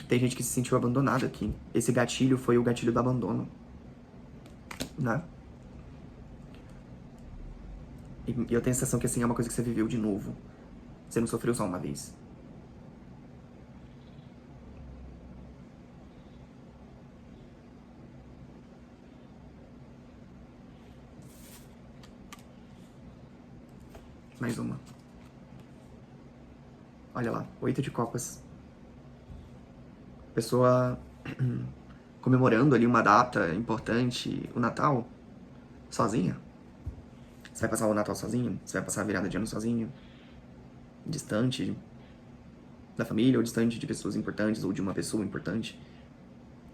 Tem gente que se sentiu abandonada aqui. Esse gatilho foi o gatilho do abandono, né? E eu tenho a sensação que, assim, é uma coisa que você viveu de novo. Você não sofreu só uma vez. Mais uma. Olha lá, 8 de copas. Pessoa comemorando ali uma data importante, o Natal, sozinha. Você vai passar o Natal sozinho? Você vai passar a virada de ano sozinho? Distante da família, ou distante de pessoas importantes, ou de uma pessoa importante?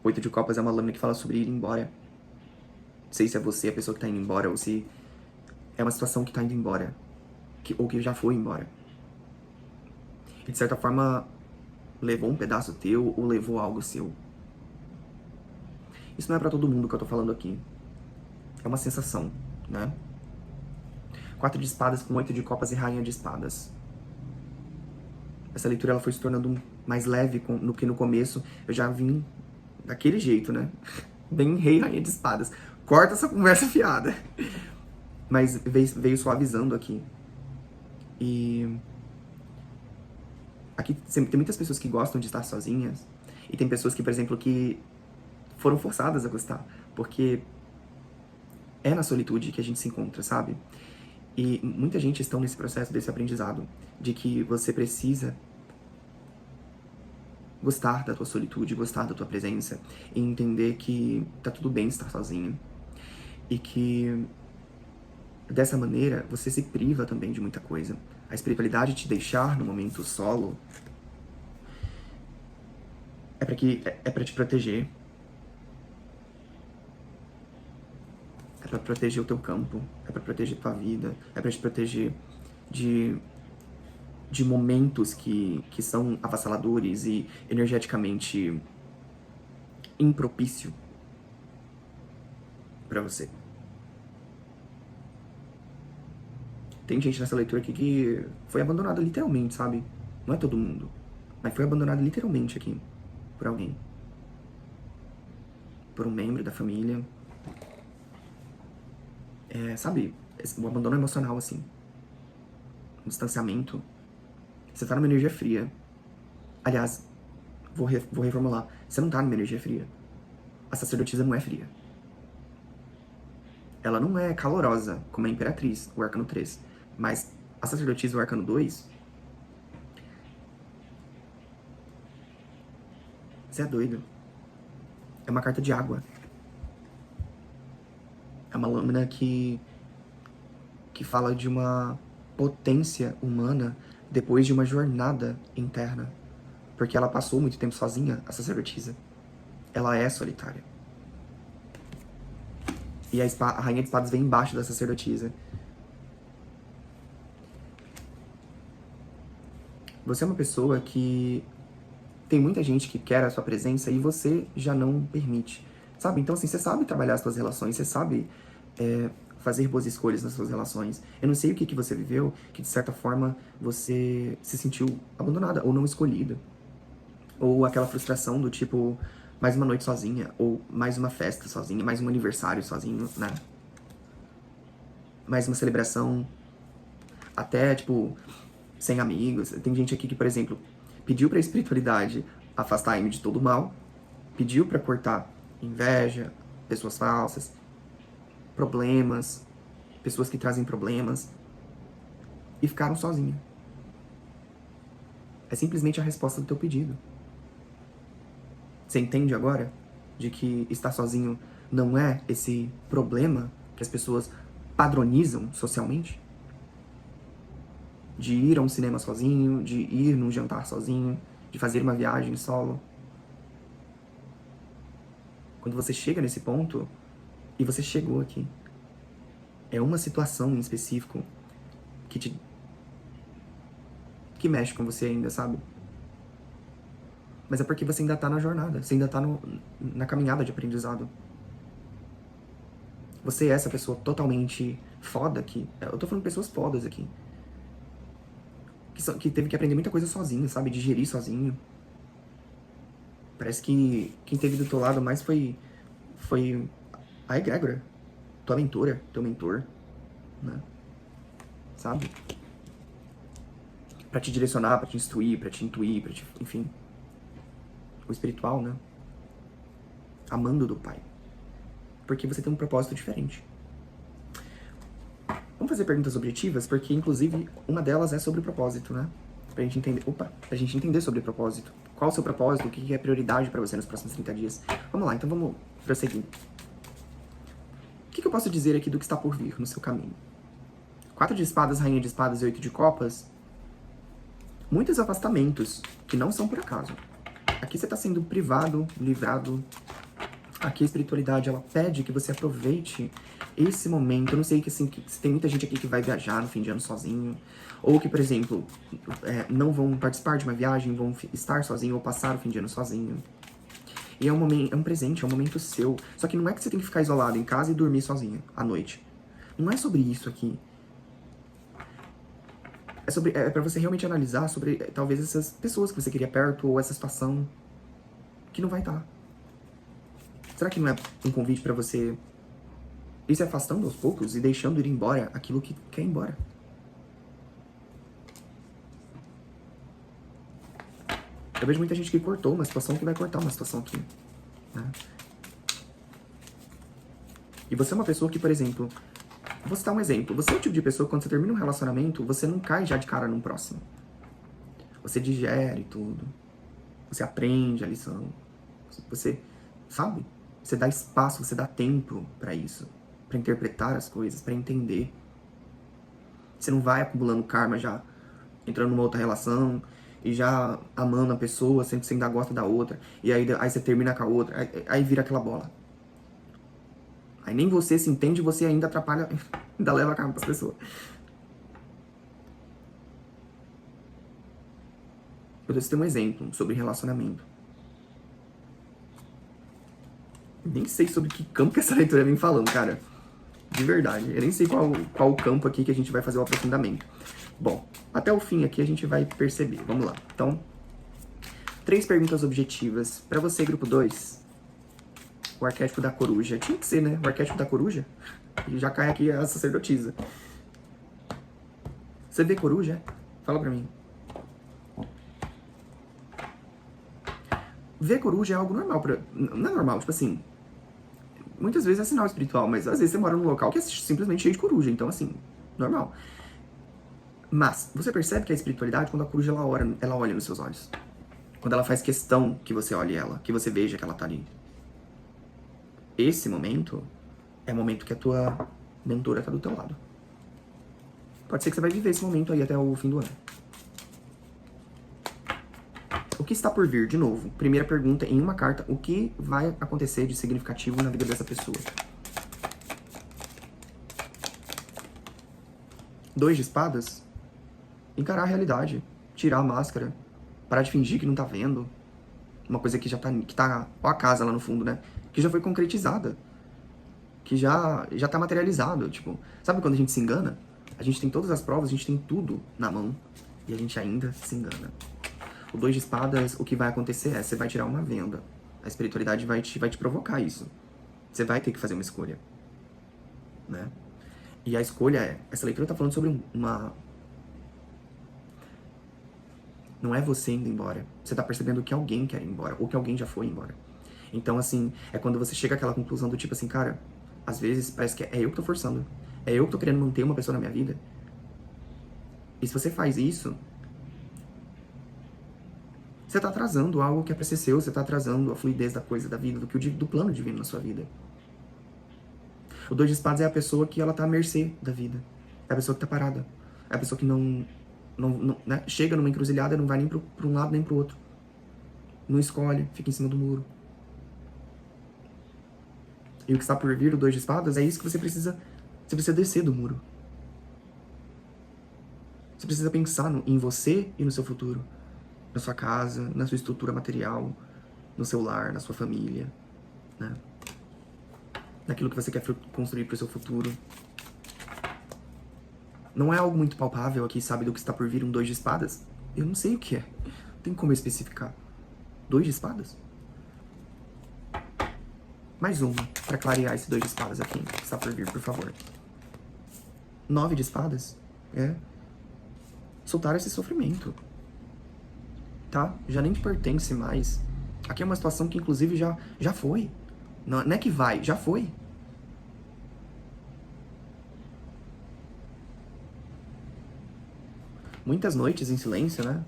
8 de copas é uma lâmina que fala sobre ir embora. Não sei se é você a pessoa que tá indo embora, ou se é uma situação que tá indo embora, ou que já foi embora. E de certa forma, levou um pedaço teu, ou levou algo seu. Isso não é pra todo mundo que eu tô falando aqui. É uma sensação, né? 4 de espadas com 8 de copas e rainha de espadas. Essa leitura ela foi se tornando mais leve no que no começo eu já vim daquele jeito, né? Bem rei, rainha de espadas. Corta essa conversa fiada. Mas veio suavizando aqui. E aqui tem muitas pessoas que gostam de estar sozinhas. E tem pessoas que, por exemplo, que foram forçadas a gostar. Porque é na solitude que a gente se encontra, sabe? E muita gente está nesse processo desse aprendizado. De que você precisa gostar da tua solitude, gostar da tua presença. E entender que tá tudo bem estar sozinho. E que dessa maneira você se priva também de muita coisa. A espiritualidade te deixar no momento solo é para te proteger. É para proteger o teu campo, é para proteger tua vida, é para te proteger de momentos que são avassaladores e energeticamente impropício para você. Tem gente nessa leitura aqui que foi abandonada literalmente, sabe? Não é todo mundo. Mas foi abandonado literalmente aqui. Por alguém. Por um membro da família. Sabe? O abandono emocional, assim. Um distanciamento. Você tá numa energia fria. Aliás, vou reformular. Você não tá numa energia fria. A sacerdotisa não é fria. Ela não é calorosa, como a Imperatriz, o Arcano 3. Mas a sacerdotisa, o Arcano 2... Você é doido. É uma carta de água. É uma lâmina que fala de uma potência humana depois de uma jornada interna. Porque ela passou muito tempo sozinha, a sacerdotisa. Ela é solitária. E a Rainha de Espadas vem embaixo da sacerdotisa. Você é uma pessoa que tem muita gente que quer a sua presença e você já não permite. Sabe? Então, assim, você sabe trabalhar as suas relações, você sabe fazer boas escolhas nas suas relações. Eu não sei o que você viveu, que de certa forma você se sentiu abandonada ou não escolhida. Ou aquela frustração do tipo, mais uma noite sozinha, ou mais uma festa sozinha, mais um aniversário sozinho, né? Mais uma celebração, até, tipo, sem amigos. Tem gente aqui que, por exemplo, pediu pra espiritualidade afastar a de todo o mal, pediu pra cortar inveja, pessoas falsas, problemas, pessoas que trazem problemas, e ficaram sozinhas. É simplesmente a resposta do teu pedido. Você entende agora de que estar sozinho não é esse problema que as pessoas padronizam socialmente? De ir a um cinema sozinho, de ir num jantar sozinho, de fazer uma viagem solo. Quando você chega nesse ponto, e você chegou aqui, é uma situação em específico que mexe com você ainda, sabe? Mas é porque você ainda tá na jornada, você ainda tá na caminhada de aprendizado. Você é essa pessoa totalmente foda aqui. Eu tô falando de pessoas fodas aqui. Que teve que aprender muita coisa sozinho, sabe? Digerir sozinho. Parece que quem teve do teu lado mais foi a egrégora. Tua mentora, teu mentor, né? Sabe? Pra te direcionar, pra te instruir, enfim. O espiritual, né? Amando do Pai. Porque você tem um propósito diferente. Vamos fazer perguntas objetivas, porque, inclusive, uma delas é sobre o propósito, né? Pra gente entender sobre o propósito. Qual o seu propósito, o que é prioridade pra você nos próximos 30 dias. Vamos lá, então vamos prosseguir. O que eu posso dizer aqui do que está por vir no seu caminho? 4 de espadas, rainha de espadas e 8 de copas. Muitos afastamentos, que não são por acaso. Aqui você está sendo privado, livrado. Aqui a espiritualidade, ela pede que você aproveite esse momento. Eu não sei que, assim, que tem muita gente aqui que vai viajar no fim de ano sozinho. Ou que, por exemplo, não vão participar de uma viagem, vão estar sozinho ou passar o fim de ano sozinho. E é um presente, é um momento seu. Só que não é que você tem que ficar isolado em casa e dormir sozinho à noite. Não é sobre isso aqui. É pra você realmente analisar sobre, talvez, essas pessoas que você queria perto, ou essa situação que não vai estar. Será que não é um convite pra você ir se afastando aos poucos e deixando ir embora aquilo que quer ir embora? Eu vejo muita gente que cortou uma situação que vai cortar uma situação aqui, né? E você é uma pessoa que, por exemplo, vou citar um exemplo. Você é o tipo de pessoa que, quando você termina um relacionamento, você não cai já de cara num próximo. Você digere tudo. Você aprende a lição. Você, sabe? Você dá espaço, você dá tempo pra isso. Pra interpretar as coisas, pra entender. Você não vai acumulando karma já, entrando numa outra relação e já amando a pessoa, sempre você ainda gosta da outra. E aí você termina com a outra, aí vira aquela bola. Aí nem você se entende, você ainda atrapalha, ainda leva a karma pras pessoas. Eu citei um exemplo sobre relacionamento. Nem sei sobre que campo que essa leitura vem falando, cara. De verdade. Eu nem sei qual o campo aqui que a gente vai fazer o aprofundamento. Bom, até o fim aqui a gente vai perceber. Vamos lá. Então, 3 perguntas objetivas. Para você, grupo 2, o arquétipo da coruja. Tinha que ser, né? O arquétipo da coruja. E já cai aqui a sacerdotisa. Você vê coruja? Fala pra mim. Ver coruja é algo normal. Não é normal, tipo assim... Muitas vezes é sinal espiritual, mas às vezes você mora num local que é simplesmente cheio de coruja. Então, assim, normal. Mas, você percebe que a espiritualidade, quando a coruja ela olha nos seus olhos. Quando ela faz questão que você olhe ela, que você veja que ela tá ali. Esse momento é o momento que a tua mentora tá do teu lado. Pode ser que você vai viver esse momento aí até o fim do ano. O que está por vir? De novo, primeira pergunta em uma carta. O que vai acontecer de significativo na vida dessa pessoa? 2 de espadas. Encarar a realidade. Tirar a máscara. Parar de fingir que não tá vendo. Uma coisa que já tá... Ó a casa lá no fundo, né? Que já foi concretizada. Que já tá materializado. Tipo, sabe quando a gente se engana? A gente tem todas as provas, a gente tem tudo na mão. E a gente ainda se engana. O 2 de espadas, o que vai acontecer é, você vai tirar uma venda. A espiritualidade vai te provocar isso. Você vai ter que fazer uma escolha. Né? E a escolha é... Essa leitura tá falando sobre uma... Não é você indo embora. Você tá percebendo que alguém quer ir embora. Ou que alguém já foi embora. Então, assim, é quando você chega àquela conclusão do tipo assim, cara... Às vezes parece que é eu que tô forçando. É eu que tô querendo manter uma pessoa na minha vida. E se você faz isso... Você tá atrasando algo que é pra ser seu. Você tá atrasando a fluidez da coisa, da vida, do plano divino na sua vida. O 2 de espadas é a pessoa que ela tá à mercê da vida. É a pessoa que tá parada. É a pessoa que não né? Chega numa encruzilhada e não vai nem pra um lado nem pro outro. Não escolhe, fica em cima do muro. E o que está por vir, o 2 de espadas, é isso que você precisa descer do muro. Você precisa pensar em você e no seu futuro. Na sua casa, na sua estrutura material, no seu lar, na sua família, né? Naquilo que você quer construir pro seu futuro. Não é algo muito palpável aqui, sabe, do que está por vir um 2 de espadas? Eu não sei o que é. Não tem como eu especificar. 2 de espadas? Mais uma, pra clarear esse 2 de espadas aqui, que está por vir, por favor. 9 de espadas? É. Soltar esse sofrimento. Tá? Já nem te pertence mais. Aqui é uma situação que, inclusive, já foi. Não é que vai, já foi. Muitas noites em silêncio, né?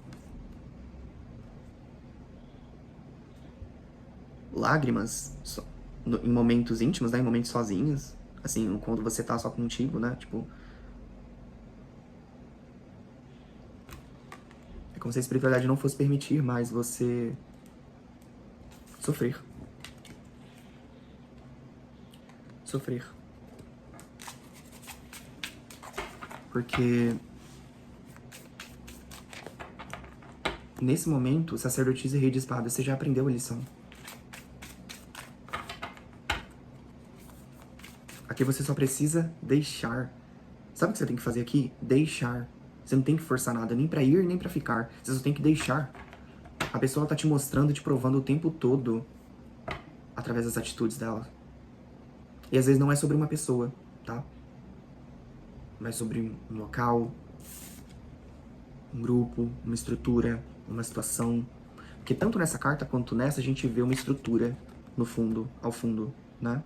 Lágrimas em momentos íntimos, né? Em momentos sozinhos. Assim, quando você tá só contigo, né? Tipo... É como se a espiritualidade não fosse permitir mais você sofrer. Sofrer. Porque... Nesse momento, sacerdotisa e rei de espadas, você já aprendeu a lição. Aqui você só precisa deixar. Sabe o que você tem que fazer aqui? Deixar. Você não tem que forçar nada, nem pra ir, nem pra ficar. Você só tem que deixar. A pessoa tá te mostrando e te provando o tempo todo através das atitudes dela. E às vezes não é sobre uma pessoa, tá? Mas sobre um local, um grupo, uma estrutura, uma situação. Porque tanto nessa carta quanto nessa a gente vê uma estrutura no fundo, ao fundo, né?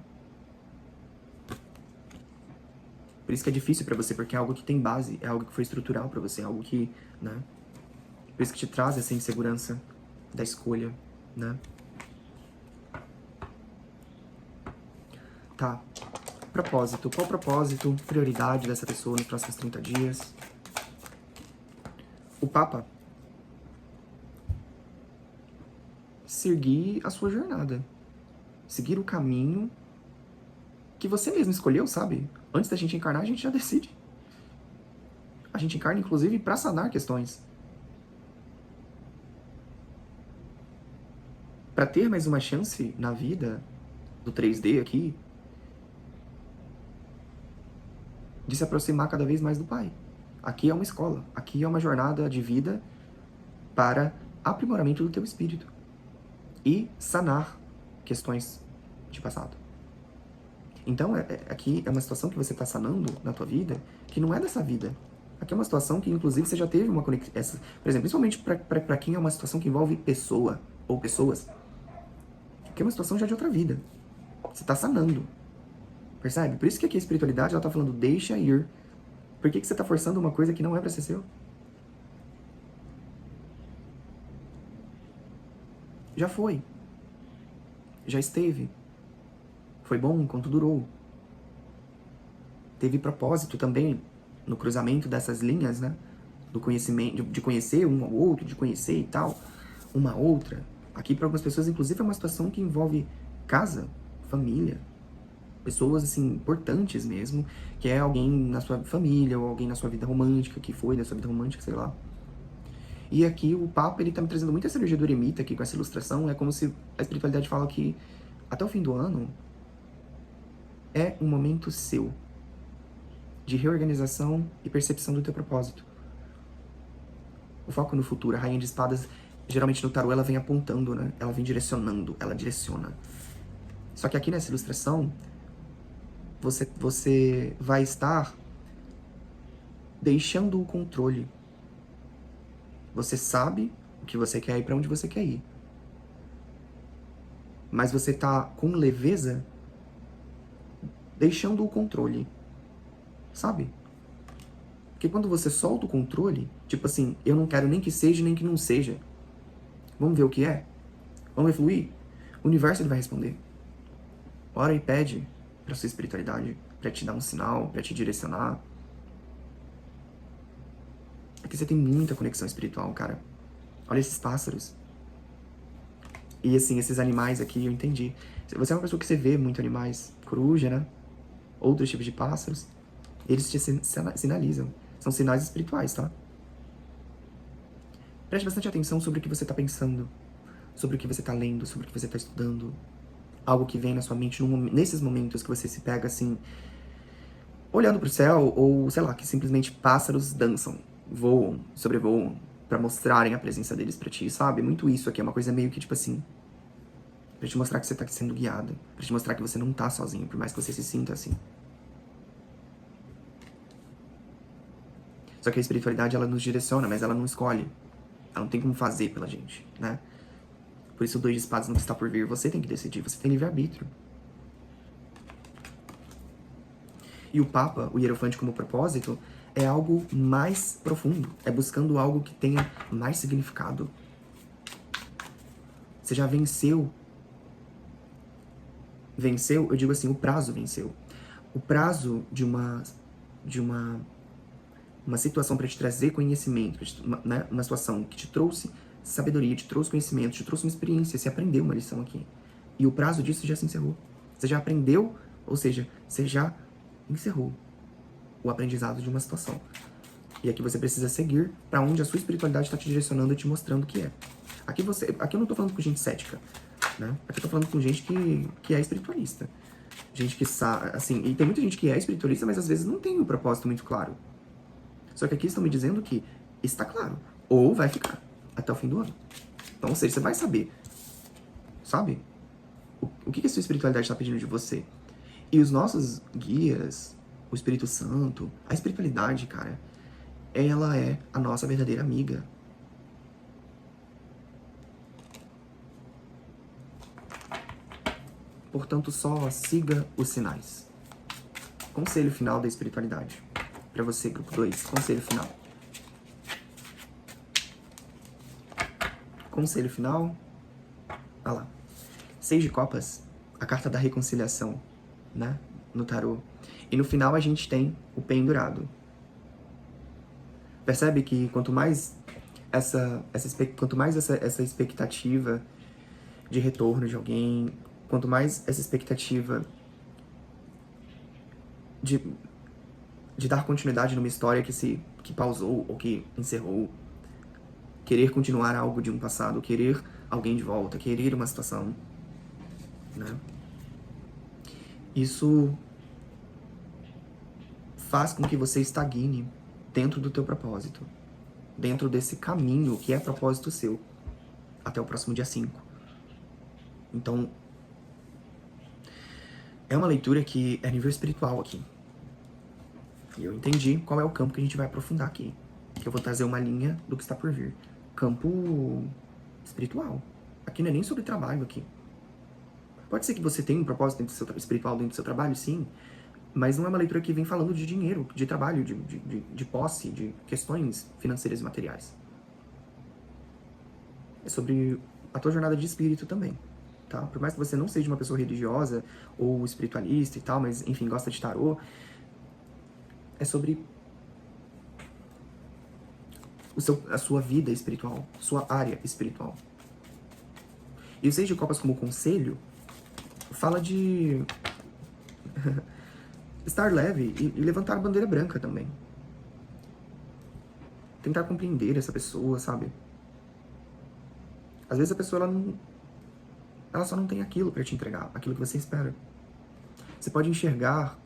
Por isso que é difícil pra você, porque é algo que tem base, é algo que foi estrutural pra você, é algo que, né? Por isso que te traz essa insegurança da escolha, né? Tá. Propósito. Qual o propósito, prioridade dessa pessoa nos próximos 30 dias? O Papa. Seguir a sua jornada. Seguir o caminho que você mesmo escolheu, sabe? Antes da gente encarnar, a gente já decide. A gente encarna, inclusive, pra sanar questões. Pra ter mais uma chance na vida do 3D aqui, de se aproximar cada vez mais do Pai. Aqui é uma escola, aqui é uma jornada de vida para aprimoramento do teu espírito e sanar questões de passado. Então, aqui é uma situação que você está sanando na tua vida que não é dessa vida. Aqui é uma situação que, inclusive, você já teve uma conexão. Por exemplo, principalmente para quem é uma situação que envolve pessoa ou pessoas, que é uma situação já de outra vida. Você está sanando. Percebe? Por isso que aqui a espiritualidade ela está falando, deixa ir. Por que você está forçando uma coisa que não é para ser seu? Já foi. Já esteve. Foi bom enquanto durou. Teve propósito também no cruzamento dessas linhas, né? Do conhecimento, de conhecer um ao outro, de conhecer e tal, uma outra. Aqui para algumas pessoas, inclusive, é uma situação que envolve casa, família, pessoas, assim, importantes mesmo, que é alguém na sua família, ou alguém na sua vida romântica, que foi da sua vida romântica, sei lá. E aqui o Papa, ele tá me trazendo muita essa energia do eremita aqui com essa ilustração, é como se a espiritualidade fala que até o fim do ano é um momento seu de reorganização e percepção do teu propósito. O foco no futuro, a rainha de espadas, geralmente no tarô ela vem apontando, né? Ela vem direcionando, ela direciona. Só que aqui nessa ilustração, você vai estar deixando o controle. Você sabe o que você quer e para onde você quer ir. Mas você tá com leveza deixando o controle. Sabe? Porque quando você solta o controle, tipo assim, eu não quero nem que seja, nem que não seja. Vamos ver o que é? Vamos fluir? O universo ele vai responder. Ora e pede para sua espiritualidade, para te dar um sinal, para te direcionar. Aqui você tem muita conexão espiritual, cara. Olha esses pássaros. E assim, esses animais aqui, eu entendi. Você é uma pessoa que você vê muito animais, coruja, né? Outros tipos de pássaros. Eles te sinalizam. São sinais espirituais, tá? Preste bastante atenção sobre o que você está pensando, sobre o que você está lendo, sobre o que você está estudando. Algo que vem na sua mente nesses momentos que você se pega assim, olhando pro céu, ou sei lá, que simplesmente pássaros dançam, voam, sobrevoam, pra mostrarem a presença deles pra ti, sabe? Muito isso aqui, é uma coisa meio que tipo assim, pra te mostrar que você tá sendo guiado, pra te mostrar que você não tá sozinho, por mais que você se sinta assim. Só que a espiritualidade, ela nos direciona, mas ela não escolhe. Ela não tem como fazer pela gente, né? Por isso o 2 de espadas não está por vir. Você tem que decidir, você tem livre-arbítrio. E o Papa, o Hierofante como propósito, é algo mais profundo. É buscando algo que tenha mais significado. Você já venceu. Venceu, eu digo assim, o prazo venceu. O prazo de uma situação para te trazer conhecimento, né? Uma situação que te trouxe sabedoria, te trouxe conhecimento, te trouxe uma experiência, você aprendeu uma lição aqui. E o prazo disso já se encerrou. Você já aprendeu, ou seja, você já encerrou o aprendizado de uma situação. E aqui você precisa seguir para onde a sua espiritualidade está te direcionando e te mostrando o que é. Aqui eu não tô falando com gente cética, né? Aqui eu tô falando com gente que é espiritualista. Gente que sabe, assim, e tem muita gente que é espiritualista, mas às vezes não tem um propósito muito claro. Só que aqui estão me dizendo que está claro, ou vai ficar até o fim do ano. Então, ou seja, você vai saber, sabe? O que a sua espiritualidade está pedindo de você. E os nossos guias, o Espírito Santo, a espiritualidade, cara, ela é a nossa verdadeira amiga. Portanto, só siga os sinais. Conselho final da espiritualidade. Para você, grupo 2, conselho final. Conselho final. Olha lá. 6 de copas, a carta da reconciliação, né? No tarô. E no final a gente tem o pendurado. Percebe que quanto mais essa expectativa de retorno de alguém, quanto mais essa expectativa de dar continuidade numa história que pausou ou que encerrou, querer continuar algo de um passado, querer alguém de volta, querer uma situação, né? Isso faz com que você estagne dentro do teu propósito, dentro desse caminho que é propósito seu, até o próximo dia 5. Então, é uma leitura que é nível espiritual aqui. E eu entendi qual é o campo que a gente vai aprofundar aqui. Que eu vou trazer uma linha do que está por vir. Campo espiritual. Aqui não é nem sobre trabalho aqui. Pode ser que você tenha um propósito espiritual dentro do seu trabalho, sim. Mas não é uma leitura que vem falando de dinheiro, de trabalho, de posse, de questões financeiras e materiais. É sobre a tua jornada de espírito também, tá? Por mais que você não seja uma pessoa religiosa ou espiritualista e tal, mas, enfim, gosta de tarô, é sobre a sua vida espiritual, sua área espiritual. E o 6 de copas como conselho fala de estar leve e levantar a bandeira branca também. Tentar compreender essa pessoa, sabe? Às vezes a pessoa, ela só não tem aquilo pra te entregar, aquilo que você espera. Você pode enxergar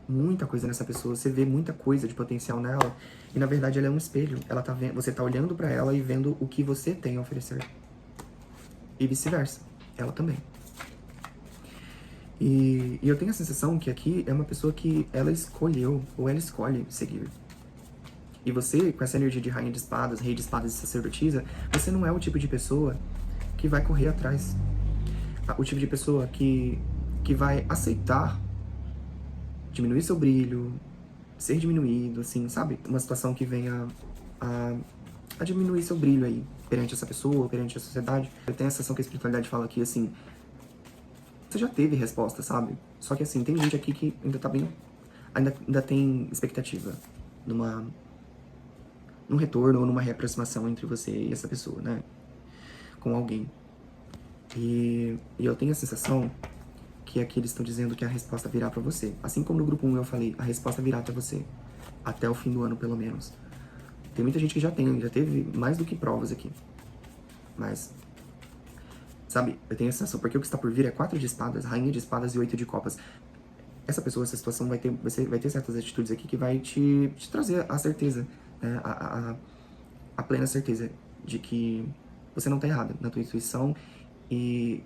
muita coisa nessa pessoa, você vê muita coisa de potencial nela, e na verdade ela é um espelho. Ela tá vendo, você tá olhando pra ela e vendo o que você tem a oferecer. E vice-versa, ela também. E eu tenho a sensação que aqui é uma pessoa que ela escolheu, ou ela escolhe seguir. E você, com essa energia de rainha de espadas, rei de espadas e sacerdotisa, você não é o tipo de pessoa que vai correr atrás. O tipo de pessoa que vai aceitar diminuir seu brilho, ser diminuído, assim, sabe? Uma situação que venha a diminuir seu brilho aí, perante essa pessoa, perante a sociedade. Eu tenho a sensação que a espiritualidade fala aqui, assim, você já teve resposta, sabe? Só que, assim, tem gente aqui que ainda tá bem... Ainda tem expectativa num retorno ou numa reaproximação entre você e essa pessoa, né? Com alguém. E eu tenho a sensação que aqui eles estão dizendo que a resposta virá pra você. Assim como no grupo 1 eu falei, a resposta virá pra você. Até o fim do ano, pelo menos. Tem muita gente que já teve mais do que provas aqui. Mas, sabe, eu tenho a sensação, porque o que está por vir é 4 de espadas, rainha de espadas e 8 de copas. Essa pessoa, essa situação vai ter certas atitudes aqui que vai te trazer a certeza, né? A plena certeza de que você não tá errada na tua intuição e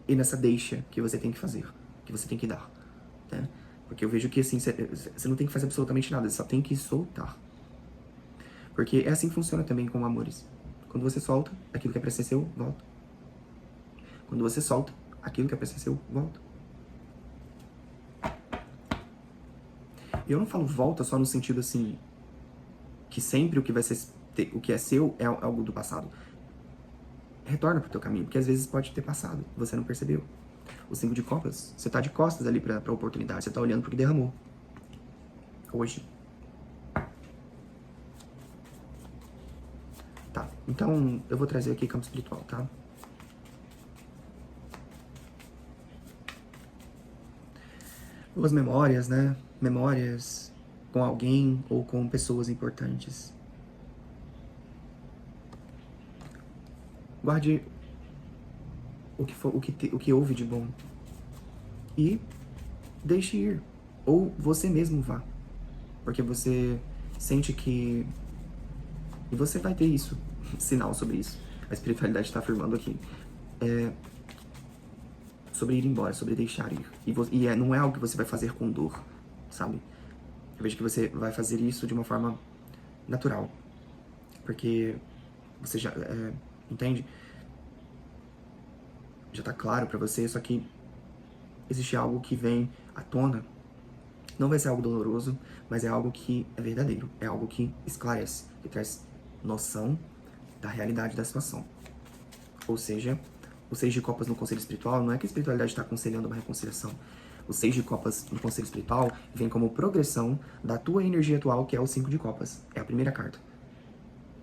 nessa deixa que você tem que fazer, que você tem que dar, né? Porque eu vejo que, assim, você não tem que fazer absolutamente nada, você só tem que soltar. Porque é assim que funciona também com amores. Quando você solta, aquilo que é pra ser seu, volta. Quando você solta, aquilo que é pra ser seu, volta. E eu não falo volta só no sentido, assim, que sempre o que é seu é algo do passado. Retorna pro teu caminho, porque às vezes pode ter passado, você não percebeu. O 5 de copas, você tá de costas ali pra oportunidade, você tá olhando pro que derramou. Hoje. Tá, então eu vou trazer aqui campo espiritual, tá? Boas memórias, né? Memórias com alguém ou com pessoas importantes. Guarde o que houve de bom. E deixe ir. Ou você mesmo vá. Porque você sente que... E você vai ter isso. Sinal sobre isso. A espiritualidade está afirmando aqui. Sobre ir embora, sobre deixar ir. Não é algo que você vai fazer com dor, sabe? Eu vejo que você vai fazer isso de uma forma natural. Porque você já... entende? Já tá claro pra você, só que existe algo que vem à tona. Não vai ser algo doloroso, mas é algo que é verdadeiro. É algo que esclarece, que traz noção da realidade da situação. Ou seja, o 6 de copas no conselho espiritual não é que a espiritualidade está aconselhando uma reconciliação. O 6 de copas no conselho espiritual vem como progressão da tua energia atual, que é o 5 de copas. É a primeira carta.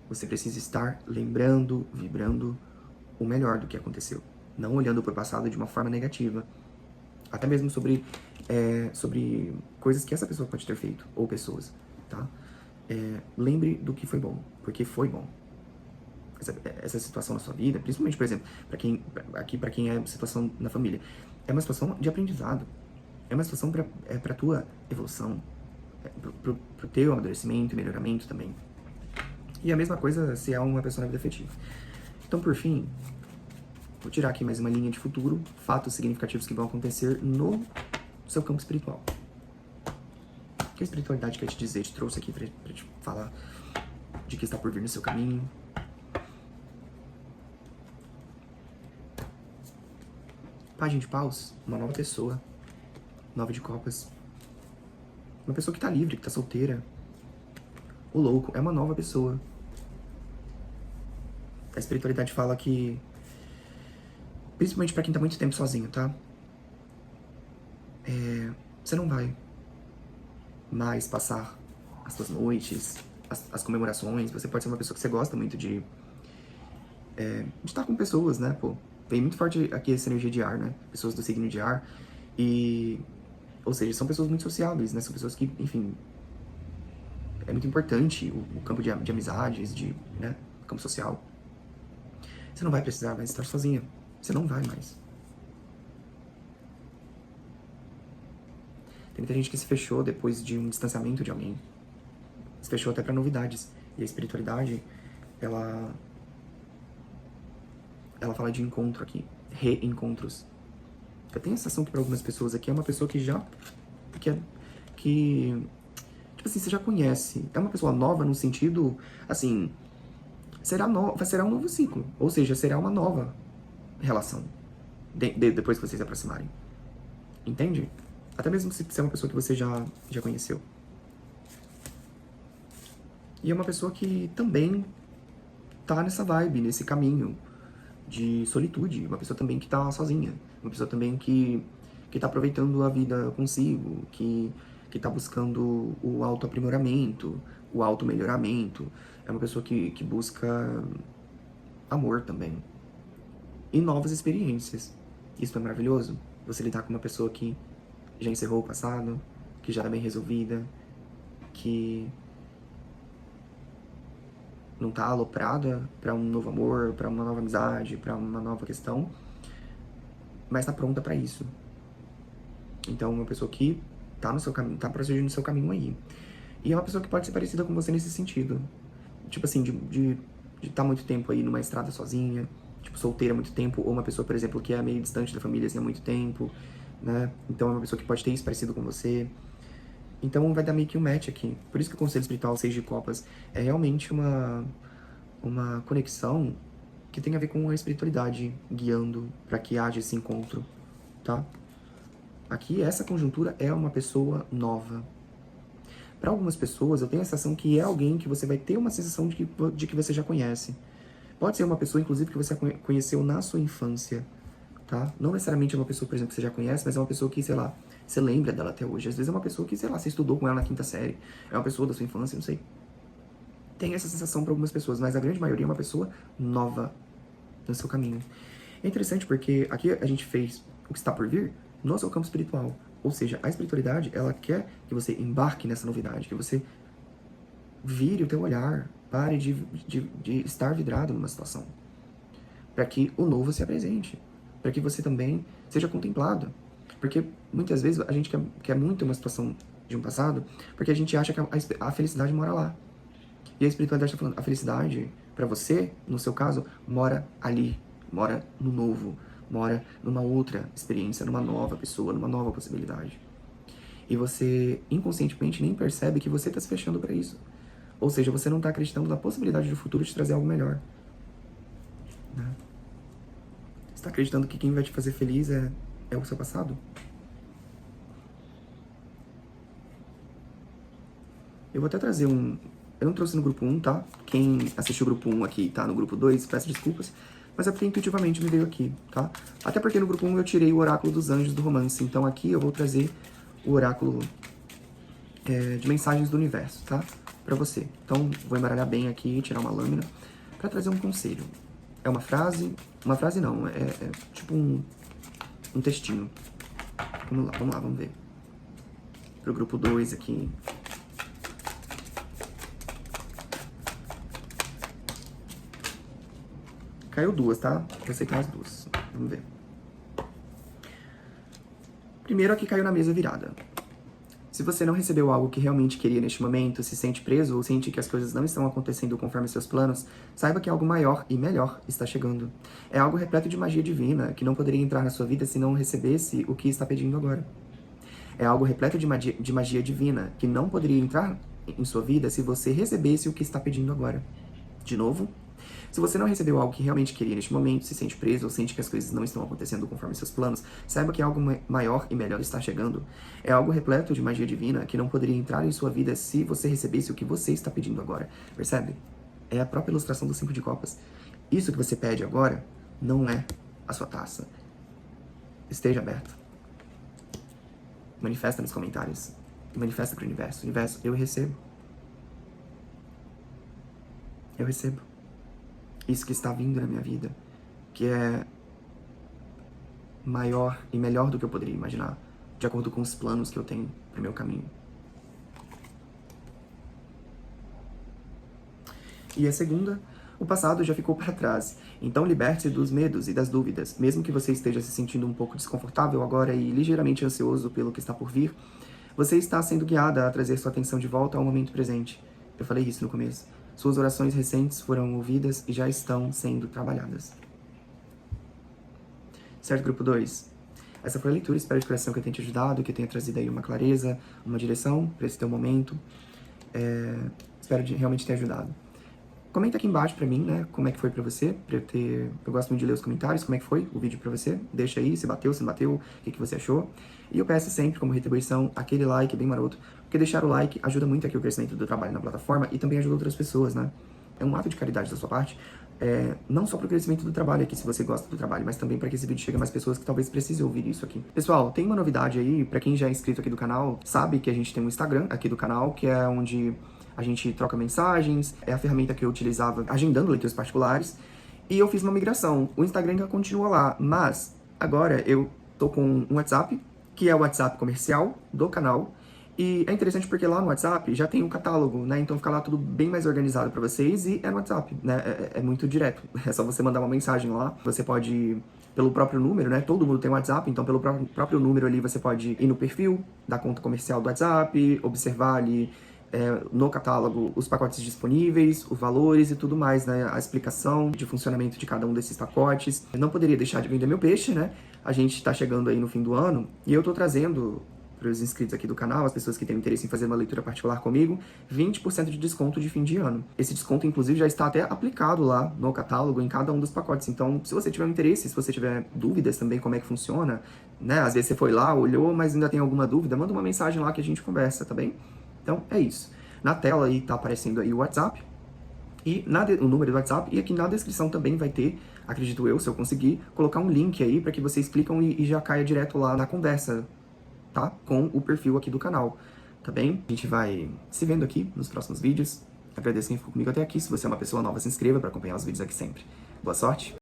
Você precisa estar lembrando, vibrando o melhor do que aconteceu. Não olhando para o passado de uma forma negativa. Até mesmo sobre coisas que essa pessoa pode ter feito, ou pessoas, tá? Lembre do que foi bom, porque foi bom. Essa situação na sua vida, principalmente, por exemplo, para quem é situação na família, é uma situação de aprendizado. É uma situação para tua evolução. pro teu amadurecimento e melhoramento também. E a mesma coisa se é uma pessoa na vida afetiva. Então, por fim, vou tirar aqui mais uma linha de futuro, fatos significativos que vão acontecer no seu campo espiritual. O que a espiritualidade quer te dizer? Te trouxe aqui pra te falar de que está por vir no seu caminho. Página de paus, uma nova pessoa. 9 de copas. Uma pessoa que tá livre, que tá solteira. O louco é uma nova pessoa. A espiritualidade fala que, principalmente pra quem tá muito tempo sozinho, tá? Você não vai mais passar as suas noites, as comemorações. Você pode ser uma pessoa que você gosta muito de estar com pessoas, né, pô? Vem muito forte aqui essa energia de ar, né? Pessoas do signo de ar. Ou seja, são pessoas muito sociáveis, né? São pessoas que, enfim, é muito importante o campo de amizades, né? Campo social. Você não vai precisar mais estar sozinha. Você não vai mais. Tem muita gente que se fechou depois de um distanciamento de alguém. Se fechou até para novidades. E a espiritualidade, ela fala de encontro aqui. Reencontros. Eu tenho a sensação que para algumas pessoas aqui é uma pessoa que já... tipo assim, você já conhece. É uma pessoa nova no sentido, assim... será um novo ciclo. Ou seja, será uma nova relação. Depois que vocês se aproximarem. Entende? Até mesmo se é uma pessoa que você já conheceu. E é uma pessoa que também tá nessa vibe, nesse caminho de solitude. Uma pessoa também que tá sozinha. Uma pessoa também que tá aproveitando a vida consigo, que tá buscando o autoaprimoramento, o automelhoramento. É uma pessoa que busca amor também. E novas experiências. Isso é maravilhoso. Você lidar com uma pessoa que já encerrou o passado, que já é bem resolvida, que não tá aloprada para um novo amor, para uma nova amizade, para uma nova questão, mas tá pronta para isso. Então, uma pessoa que tá no seu caminho, tá prosseguindo no seu caminho aí. E é uma pessoa que pode ser parecida com você nesse sentido. Tipo assim, de estar muito tempo aí numa estrada sozinha, tipo, solteira há muito tempo, ou uma pessoa, por exemplo, que é meio distante da família assim, há muito tempo, né? Então é uma pessoa que pode ter isso parecido com você. Então vai dar meio que um match aqui. Por isso que o Conselho Espiritual 6 de Copas é realmente uma conexão que tem a ver com a espiritualidade guiando para que haja esse encontro, tá? Aqui, essa conjuntura é uma pessoa nova. Para algumas pessoas, eu tenho a sensação que é alguém que você vai ter uma sensação de que você já conhece. Pode ser uma pessoa, inclusive, que você conheceu na sua infância, tá? Não necessariamente é uma pessoa, por exemplo, que você já conhece, mas é uma pessoa que, sei lá, você lembra dela até hoje. Às vezes é uma pessoa que, sei lá, você estudou com ela na 5ª série. É uma pessoa da sua infância, não sei. Tem essa sensação para algumas pessoas, mas a grande maioria é uma pessoa nova no seu caminho. É interessante porque aqui a gente fez o que está por vir no seu campo espiritual. Ou seja, a espiritualidade, ela quer que você embarque nessa novidade, que você vire o teu olhar, pare de estar vidrado numa situação. Para que o novo se apresente. Para que você também seja contemplado. Porque muitas vezes a gente quer muito uma situação de um passado, porque a gente acha que a felicidade mora lá. E a espiritualidade está falando, a felicidade, para você, no seu caso, mora ali, mora no novo, mora numa outra experiência, numa nova pessoa, numa nova possibilidade. E você, inconscientemente, nem percebe que você está se fechando para isso. Ou seja, você não está acreditando na possibilidade do futuro de trazer algo melhor. Né? Você está acreditando que quem vai te fazer feliz é o seu passado? Eu vou até trazer um... Eu não trouxe no grupo 1, tá? Quem assistiu o grupo 1 aqui e tá no grupo 2, peço desculpas. Mas é porque intuitivamente me veio aqui, tá? Até porque no grupo 1 eu tirei o oráculo dos anjos do romance. Então aqui eu vou trazer o oráculo de mensagens do universo, tá? Pra você. Então vou embaralhar bem aqui, tirar uma lâmina pra trazer um conselho. É uma frase... Uma frase não, é tipo um textinho. Vamos lá, vamos ver. Pro grupo 2 aqui... Caiu 2, tá? Eu sei que tem as 2. Vamos ver. Primeiro aqui caiu na mesa virada. Se você não recebeu algo que realmente queria neste momento, se sente preso ou sente que as coisas não estão acontecendo conforme seus planos, saiba que algo maior e melhor está chegando. É algo repleto de magia divina, que não poderia entrar na sua vida se não recebesse o que está pedindo agora. É algo repleto de magia divina, que não poderia entrar em sua vida se você recebesse o que está pedindo agora. De novo, se você não recebeu algo que realmente queria neste momento, se sente preso ou sente que as coisas não estão acontecendo conforme seus planos, saiba que algo maior e melhor está chegando. É algo repleto de magia divina que não poderia entrar em sua vida se você recebesse o que você está pedindo agora. Percebe? É a própria ilustração do 5 de copas. Isso que você pede agora não é a sua taça. Esteja aberto. Manifesta nos comentários. Manifesta para o universo. Universo, eu recebo. Eu recebo. Isso que está vindo na minha vida, que é maior e melhor do que eu poderia imaginar, de acordo com os planos que eu tenho para o meu caminho. E a segunda, o passado já ficou para trás, então liberte-se dos medos e das dúvidas. Mesmo que você esteja se sentindo um pouco desconfortável agora e ligeiramente ansioso pelo que está por vir, você está sendo guiada a trazer sua atenção de volta ao momento presente. Eu falei isso no começo. Suas orações recentes foram ouvidas e já estão sendo trabalhadas. Certo, grupo 2? Essa foi a leitura, espero de coração que eu tenha te ajudado, que eu tenha trazido aí uma clareza, uma direção para esse teu momento. Espero realmente ter ajudado. Comenta aqui embaixo pra mim, né, como é que foi pra você, eu gosto muito de ler os comentários, como é que foi o vídeo pra você, deixa aí, se bateu, se não bateu, o que você achou. E eu peço sempre, como retribuição, aquele like bem maroto, porque deixar o like ajuda muito aqui o crescimento do trabalho na plataforma e também ajuda outras pessoas, né. É um ato de caridade da sua parte, não só pro crescimento do trabalho aqui, se você gosta do trabalho, mas também para que esse vídeo chegue a mais pessoas que talvez precisem ouvir isso aqui. Pessoal, tem uma novidade aí, pra quem já é inscrito aqui do canal, sabe que a gente tem um Instagram aqui do canal, que é onde a gente troca mensagens, é a ferramenta que eu utilizava agendando leituras particulares, e eu fiz uma migração. O Instagram ainda continua lá, mas agora eu tô com um WhatsApp, que é o WhatsApp comercial do canal, e é interessante porque lá no WhatsApp já tem um catálogo, né? Então fica lá tudo bem mais organizado para vocês e é no WhatsApp, né? É muito direto. É só você mandar uma mensagem lá. Você pode, pelo próprio número, né? Todo mundo tem WhatsApp, então pelo próprio número ali você pode ir no perfil da conta comercial do WhatsApp, observar ali no catálogo os pacotes disponíveis, os valores e tudo mais, né? A explicação de funcionamento de cada um desses pacotes. Eu não poderia deixar de vender meu peixe, né? A gente tá chegando aí no fim do ano e eu tô trazendo para os inscritos aqui do canal, as pessoas que têm interesse em fazer uma leitura particular comigo, 20% de desconto de fim de ano. Esse desconto, inclusive, já está até aplicado lá no catálogo, em cada um dos pacotes. Então, se você tiver um interesse, se você tiver dúvidas também como é que funciona, né? Às vezes você foi lá, olhou, mas ainda tem alguma dúvida, manda uma mensagem lá que a gente conversa, tá bem? Então, é isso. Na tela aí tá aparecendo aí o WhatsApp, e o número do WhatsApp, e aqui na descrição também vai ter, acredito eu, se eu conseguir, colocar um link aí para que vocês clicam e já caia direto lá na conversa, tá? Com o perfil aqui do canal, tá bem? A gente vai se vendo aqui nos próximos vídeos. Agradeço quem ficou comigo até aqui. Se você é uma pessoa nova, se inscreva para acompanhar os vídeos aqui sempre. Boa sorte!